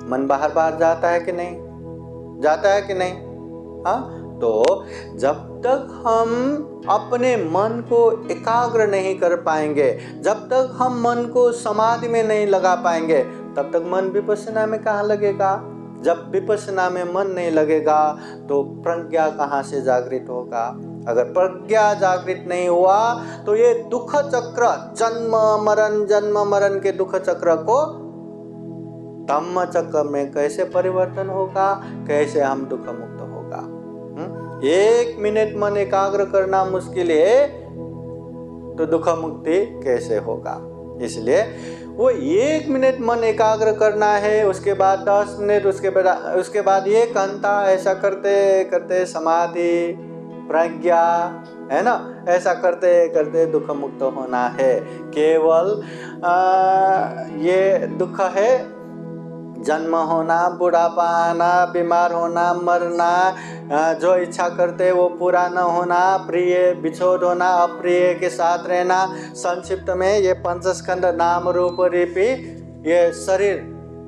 Speaker 1: मन बाहर बाहर जाता है कि नहीं? जाता है कि नहीं? हाँ, तो जब तक हम अपने मन को एकाग्र नहीं कर पाएंगे, जब तक हम मन को समाधि में नहीं लगा पाएंगे, तब तक मन विपश्यना में कहाँ लगेगा? जब विपश्यना में मन नहीं लगेगा तो प्रज्ञा कहाँ से जागृत होगा? अगर प्रज्ञा जागृत नहीं हुआ तो ये दुख चक्र, जन्म मरण के दुख चक्र को धम्म चक्र में कैसे परिवर्तन होगा? कैसे हम दुख मुक्त होगा? 1 मिनट मन एकाग्र करना मुश्किल है तो दुख मुक्ति कैसे होगा? इसलिए वो 1 मिनट मन एकाग्र करना है, उसके बाद 10 मिनट, उसके बाद 1 घंटा, ऐसा करते करते समाधि, प्रज्ञा, है ना, ऐसा करते करते दुख मुक्त होना है। केवल ये दुख है, जन्म होना, बुढ़ापा आना, बीमार होना, मरना, जो इच्छा करते वो पूरा न होना, प्रिय बिछोड़ होना, अप्रिय के साथ रहना, संक्षिप्त में ये पंचस्कंद नाम रूप रूपी ये शरीर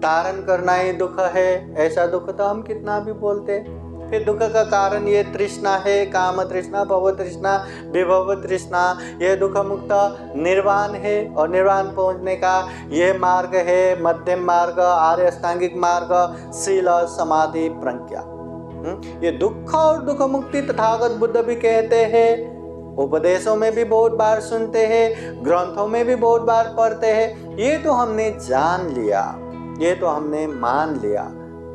Speaker 1: धारण करना ही दुख है। ऐसा दुख तो हम कितना भी बोलते। फिर दुख का कारण ये तृष्णा है, काम तृष्णा, भव तृष्णा, विभव तृष्णा। ये दुख मुक्त निर्वाण है और निर्वाण पहुंचने का ये मार्ग है, मध्यम मार्ग, आर्य अष्टांगिक मार्ग, शील, समाधि, प्रज्ञा। ये दुख और दुख मुक्ति तथागत बुद्ध भी कहते हैं, उपदेशों में भी बहुत बार सुनते हैं, ग्रंथों में भी बहुत बार पढ़ते हैं। ये तो हमने जान लिया, ये तो हमने मान लिया,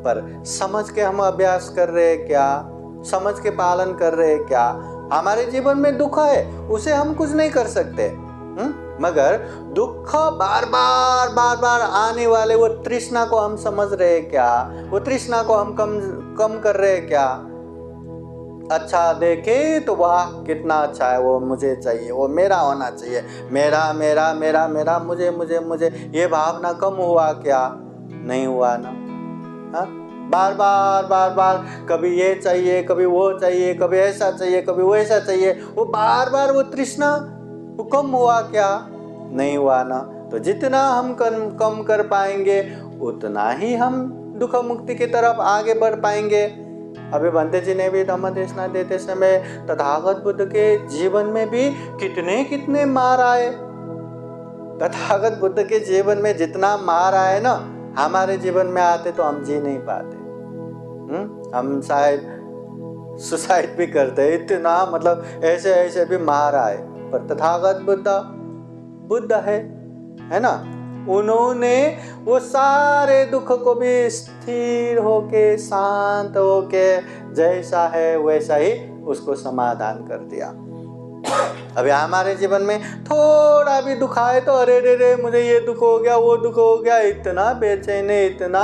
Speaker 1: पर समझ के हम अभ्यास कर रहे हैं क्या? समझ के पालन कर रहे हैं क्या? हमारे जीवन में दुख है, उसे हम कुछ नहीं कर सकते, मगर दुख बार बार आने वाले वो तृष्णा को हम समझ रहे हैं क्या? वो तृष्णा को हम कम कर रहे हैं क्या? अच्छा देखे तो वाह कितना अच्छा है, वो मुझे चाहिए, वो मेरा होना चाहिए, मेरा मेरा मेरा मेरा, मुझे मुझे मुझे, ये भावना कम हुआ क्या? नहीं हुआ ना। हाँ, बार बार कभी ये चाहिए, कभी वो चाहिए, कभी ऐसा चाहिए, कभी वैसा चाहिए, वो बार वो तृष्णा वो कम हुआ क्या? नहीं हुआ ना। तो जितना हम कम कर पाएंगे उतना ही हम दुख मुक्ति की तरफ आगे बढ़ पाएंगे। अभी भंते जी ने भी धम्म देशना देते समय तथागत बुद्ध के जीवन में भी कितने मार आए। तथागत बुद्ध के जीवन में जितना मार आए ना, हमारे जीवन में आते तो हम जी नहीं पाते। हम शायद सुसाइड भी करते, इतना मतलब ऐसे भी मार आए। पर तथागत बुद्ध है ना, उन्होंने वो सारे दुख को भी स्थिर होके, शांत होके, जैसा है वैसा ही उसको समाधान कर दिया। अभी हमारे जीवन में थोड़ा भी दुख आए तो अरे रे मुझे ये दुख हो गया, वो दुख हो गया, इतना बेचैनी, इतना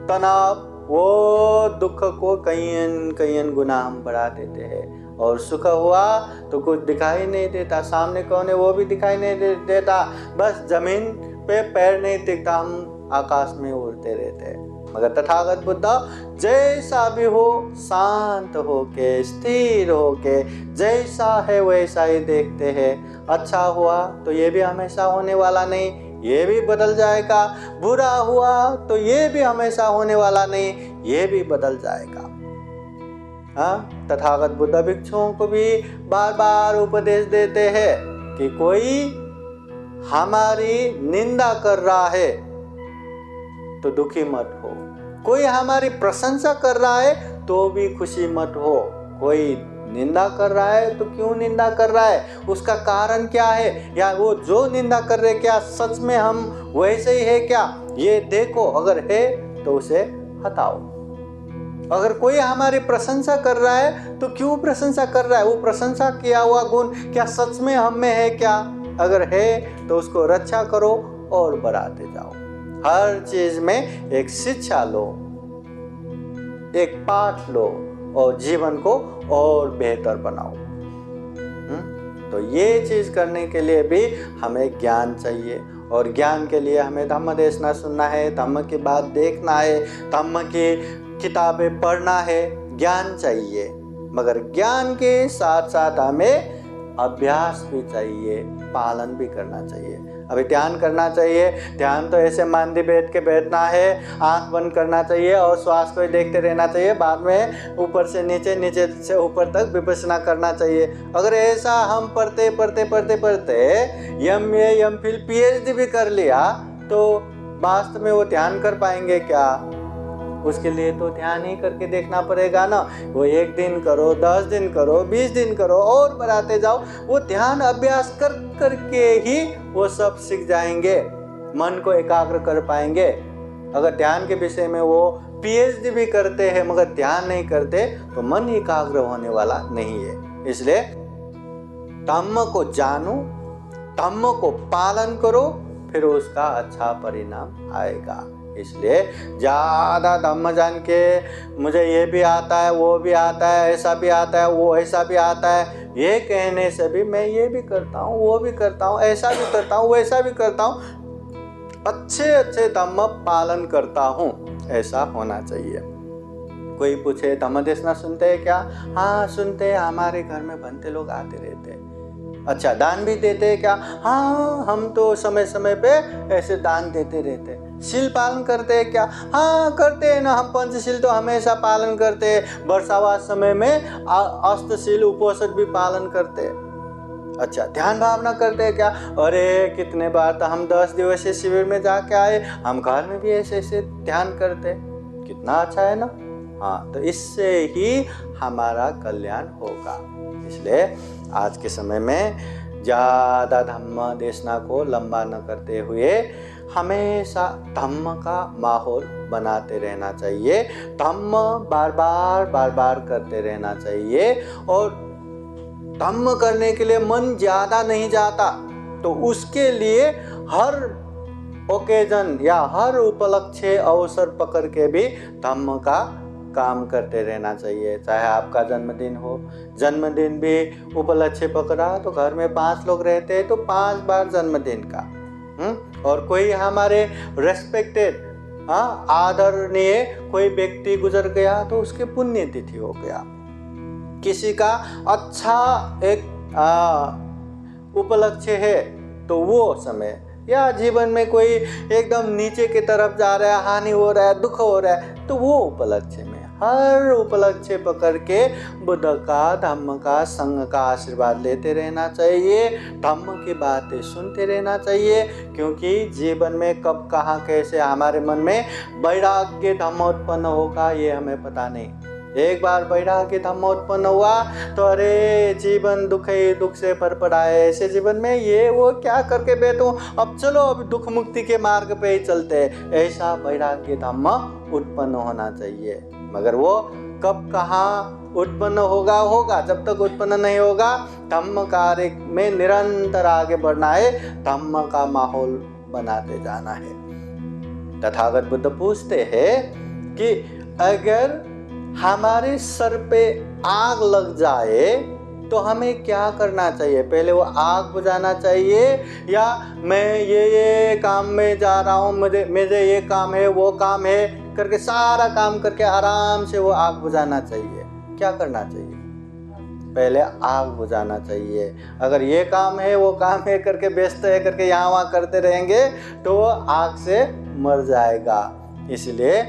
Speaker 1: तनाव, वो दुख को कई गुना हम बढ़ा देते हैं। और सुख हुआ तो कुछ दिखाई नहीं देता, सामने कौन है वो भी दिखाई नहीं देता, बस जमीन पे पैर नहीं टिकता, हम आकाश में उड़ते रहते हैं। मगर तथागत बुद्ध जैसा भी हो शांत होके, स्थिर होके, जैसा है वैसा ही देखते हैं। अच्छा हुआ तो ये भी हमेशा होने वाला नहीं, ये भी बदल जाएगा। बुरा हुआ तो ये भी हमेशा होने वाला नहीं, ये भी बदल जाएगा। हाँ, तथागत बुद्ध भिक्षुओं को भी बार बार उपदेश देते हैं कि कोई हमारी निंदा कर रहा है तो दुखी मत हो, कोई हमारी प्रशंसा कर रहा है तो भी खुशी मत हो। कोई निंदा कर रहा है तो क्यों निंदा कर रहा है, उसका कारण क्या है, या वो जो निंदा कर रहे क्या सच में हम वैसे ही है क्या, ये देखो। अगर है तो उसे हटाओ। अगर कोई हमारी प्रशंसा कर रहा है तो क्यों प्रशंसा कर रहा है, वो प्रशंसा किया हुआ गुण क्या सच में हम में है क्या, अगर है तो उसको रक्षा करो और बढ़ाते जाओ। हर चीज में एक शिक्षा लो, एक पाठ लो और जीवन को और बेहतर बनाओ। तो ये चीज करने के लिए भी हमें ज्ञान चाहिए, और ज्ञान के लिए हमें धम्म देशना सुनना है, धम्म की बात देखना है, धम्म की किताबें पढ़ना है। ज्ञान चाहिए, मगर ज्ञान के साथ साथ हमें अभ्यास भी चाहिए, पालन भी करना चाहिए। अभी ध्यान करना चाहिए, ध्यान तो ऐसे मांदी बैठ के बैठना है, आंख बंद करना चाहिए और श्वास को ही देखते रहना चाहिए, बाद में ऊपर से नीचे, नीचे से ऊपर तक विपश्यना करना चाहिए। अगर ऐसा हम पढ़ते पढ़ते पढ़ते पढ़ते MA MPhil PhD भी कर लिया तो वास्तव में वो ध्यान कर पाएंगे क्या? उसके लिए तो ध्यान ही करके देखना पड़ेगा ना। वो 1 दिन करो, 10 दिन करो, 20 दिन करो और बढ़ाते जाओ। वो ध्यान अभ्यास कर करके ही वो सब सीख जाएंगे, मन को एकाग्र कर पाएंगे। अगर ध्यान के विषय में वो PhD भी करते हैं मगर ध्यान नहीं करते तो मन एकाग्र होने वाला नहीं है। इसलिए धम्म को जानो, धम्म को पालन करो, फिर उसका अच्छा परिणाम आएगा। इसलिए ज़्यादा धम्म जान के मुझे ये भी आता है, वो भी आता है, ऐसा भी आता है, वो ऐसा भी आता है, ये कहने से भी मैं ये भी करता हूँ, वो भी करता हूँ, ऐसा भी करता हूँ, वैसा भी करता हूँ, अच्छे अच्छे धम्म पालन करता हूँ, ऐसा होना चाहिए। कोई पूछे धम्म देशना सुनते हैं क्या? हाँ सुनते हैं, हमारे घर में बनते लोग आते रहते हैं। अच्छा दान भी देते हैं क्या? हाँ हम तो समय समय पे ऐसे दान देते रहते हैं। शील पालन करते हैं क्या? हाँ करते हैं ना, हम पंचशील तो हमेशा पालन करते हैं, वर्षावास समय में अष्टशील उपोषण भी पालन करते हैं। अच्छा ध्यान भावना करते हैं क्या? अरे कितने बार तो हम 10 दिवसीय शिविर में जाके आए, हम घर में भी ऐसे ऐसे ध्यान करते हैं, कितना अच्छा है ना। हाँ तो इससे ही हमारा कल्याण होगा। इसलिए आज के समय में ज़्यादा धम्म देशना को लंबा न करते हुए हमेशा धम्म का माहौल बनाते रहना चाहिए, धम्म बार बार करते रहना चाहिए। और धम्म करने के लिए मन ज़्यादा नहीं जाता तो उसके लिए हर ओकेजन या हर उपलक्ष्य अवसर पकड़ के भी धम्म का काम करते रहना चाहिए। चाहे आपका जन्मदिन हो, जन्मदिन भी उपलक्ष्य पकड़ा तो घर में 5 लोग रहते हैं तो 5 बार जन्मदिन का। और कोई हमारे रेस्पेक्टेड आदरणीय कोई व्यक्ति गुजर गया तो उसके पुण्य तिथि हो गया। किसी का अच्छा एक उपलक्ष्य है तो वो समय, या जीवन में कोई एकदम नीचे की तरफ जा रहा है, हानि हो रहा है, दुख हो रहा है, तो वो उपलक्ष्य में हर उपलक्ष्य पकड़ के बुद्ध का, धम्म का, संघ का आशीर्वाद लेते रहना चाहिए, धम्म की बातें सुनते रहना चाहिए। क्योंकि जीवन में कब कहाँ कैसे हमारे मन में वैराग्य धम्म उत्पन्न होगा ये हमें पता नहीं। एक बार वैराग्य धम्म उत्पन्न हुआ तो अरे जीवन दुख ही दुख से भर पड़ा है, ऐसे जीवन में ये वो क्या करके बैठूं, अब चलो अब दुख मुक्ति के मार्ग पे ही चलते हैं, ऐसा वैराग्य धम्म उत्पन्न होना चाहिए। मगर वो कब कहाँ उत्पन्न होगा, जब तक उत्पन्न नहीं होगा धम्म कार्य में निरंतर आगे बढ़ना है, धम्म का माहौल बनाते जाना है। तथागत बुद्ध पूछते हैं कि अगर हमारे सर पे आग लग जाए तो हमें क्या करना चाहिए? पहले वो आग बुझाना चाहिए या मैं ये काम में जा रहा हूँ, मुझे ये काम है, वो काम है करके सारा काम करके आराम से वो आग बुझाना चाहिए? क्या करना चाहिए? पहले आग बुझाना चाहिए। अगर ये काम है वो काम है करके व्यस्त है करके यहाँ वहाँ करते रहेंगे तो वो आग से मर जाएगा। इसलिए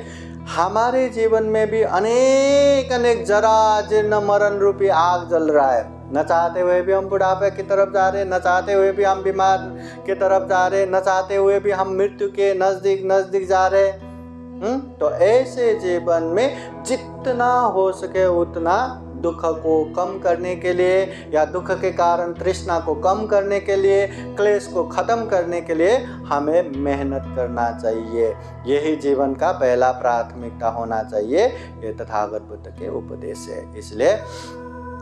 Speaker 1: हमारे जीवन में भी अनेक जरा जीर्ण मरण रूपी आग जल रहा है। न चाहते हुए भी हम बुढ़ापे की तरफ जा रहे हैं, न चाहते हुए भी हम बीमार की तरफ जा रहे हैं, न चाहते हुए भी हम मृत्यु के नज़दीक जा रहे हैं। तो ऐसे जीवन में जितना हो सके उतना दुख को कम करने के लिए या दुख के कारण तृष्णा को कम करने के लिए, क्लेश को खत्म करने के लिए हमें मेहनत करना चाहिए। यही जीवन का पहला प्राथमिकता होना चाहिए। ये तथागत बुद्ध के उपदेश है। इसलिए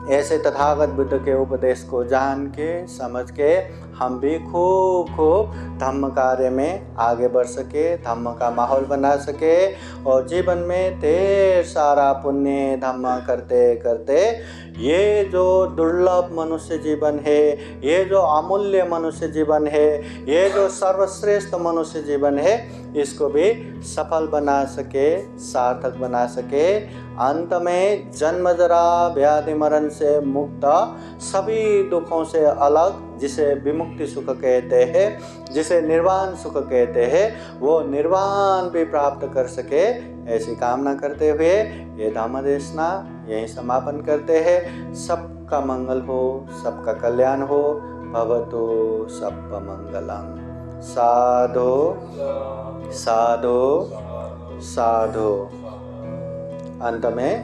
Speaker 1: ऐसे तथागत बुद्ध के उपदेश को जान के समझ के हम भी खूब धम्म कार्य में आगे बढ़ सके, धम्म का माहौल बना सके और जीवन में ढेर सारा पुण्य धम्म करते करते ये जो दुर्लभ मनुष्य जीवन है, ये जो अमूल्य मनुष्य जीवन है, ये जो सर्वश्रेष्ठ मनुष्य जीवन है, इसको भी सफल बना सके, सार्थक बना सके। अंत में जन्म जरा व्याधि मरण से मुक्त, सभी दुखों से अलग, जिसे विमुक्ति सुख कहते हैं, जिसे निर्वाण सुख कहते हैं, वो निर्वाण भी प्राप्त कर सके, ऐसी कामना करते हुए ये धम्म देशना यहीं समापन करते हैं। सबका मंगल हो, सबका कल्याण हो। भवतु सब्ब मंगलम्। साधु साधु साधु। अंत में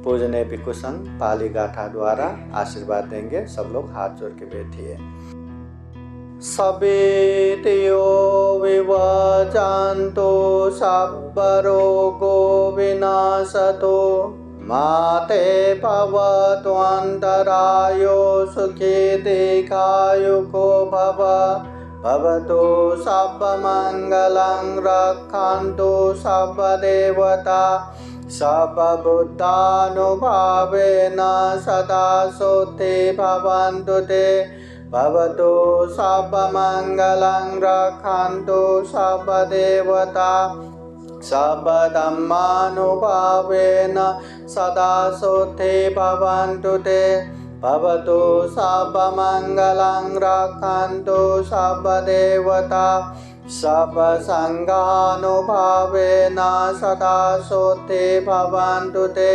Speaker 1: पूजनीय भिक्षु संघ पाली गाथा द्वारा आशीर्वाद देंगे। सब लोग हाथ जोड़ के बैठिए। सवेतयो विवजान्तो सब्ब रोगो विनाशतो माते भवतु अन्तरायो सुखी दीर्घायुको भव। भवतु सब्ब मंगलं रक्षन्तु सब्ब देवता सब्ब बुद्धानुभावेन सदा सोते भवन्तु ते। भवतु सब्ब मंगलं रक्षन्तु सब्ब देवता सब्ब धम्मानुभावेन सदा सोते भवन्तु ते। भवतु सब्ब मंगलं रक्षन्तु सब्ब देवता सब्ब संघानुभावेन सदा सोते भवन्तु ते।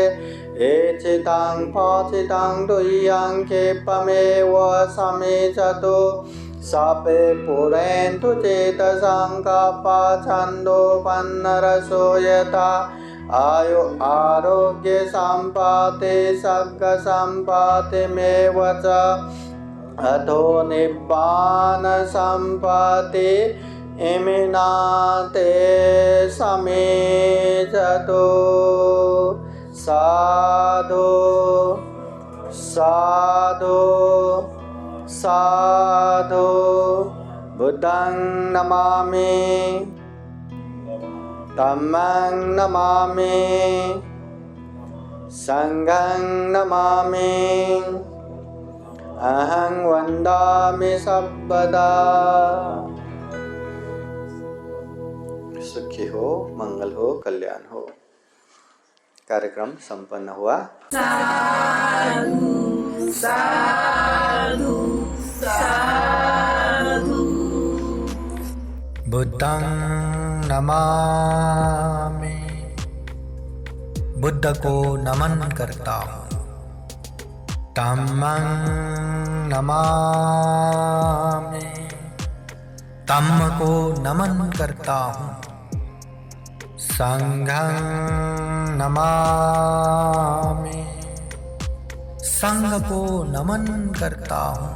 Speaker 1: एचितं पचितं तुय्यं क्षिप्रमेव समेचतु सपे पुरेन्तु चेतसं कपच्छन्दोपन्नरसो यथा। आयु आरोग्य सम्पत्ति सर्ग सम्पत्तिमेव च अथो निब्बान सम्पत्ति इमिनाते समेचतु। साधु साधु साधु। बुद्धं नमामि धम्मं नमामि संघं नमामि अहं वन्दामि सर्वदा। सुखी हो, मंगल हो, कल्याण हो। कार्यक्रम संपन्न हुआ।
Speaker 4: साधु साधु साधु।
Speaker 1: बुद्धं नमामि, बुद्ध को नमन करता हूँ। धम्मं नमामि, धम्म को नमन करता हूँ। संघं नमामि, संघ को नमन करता हूँ।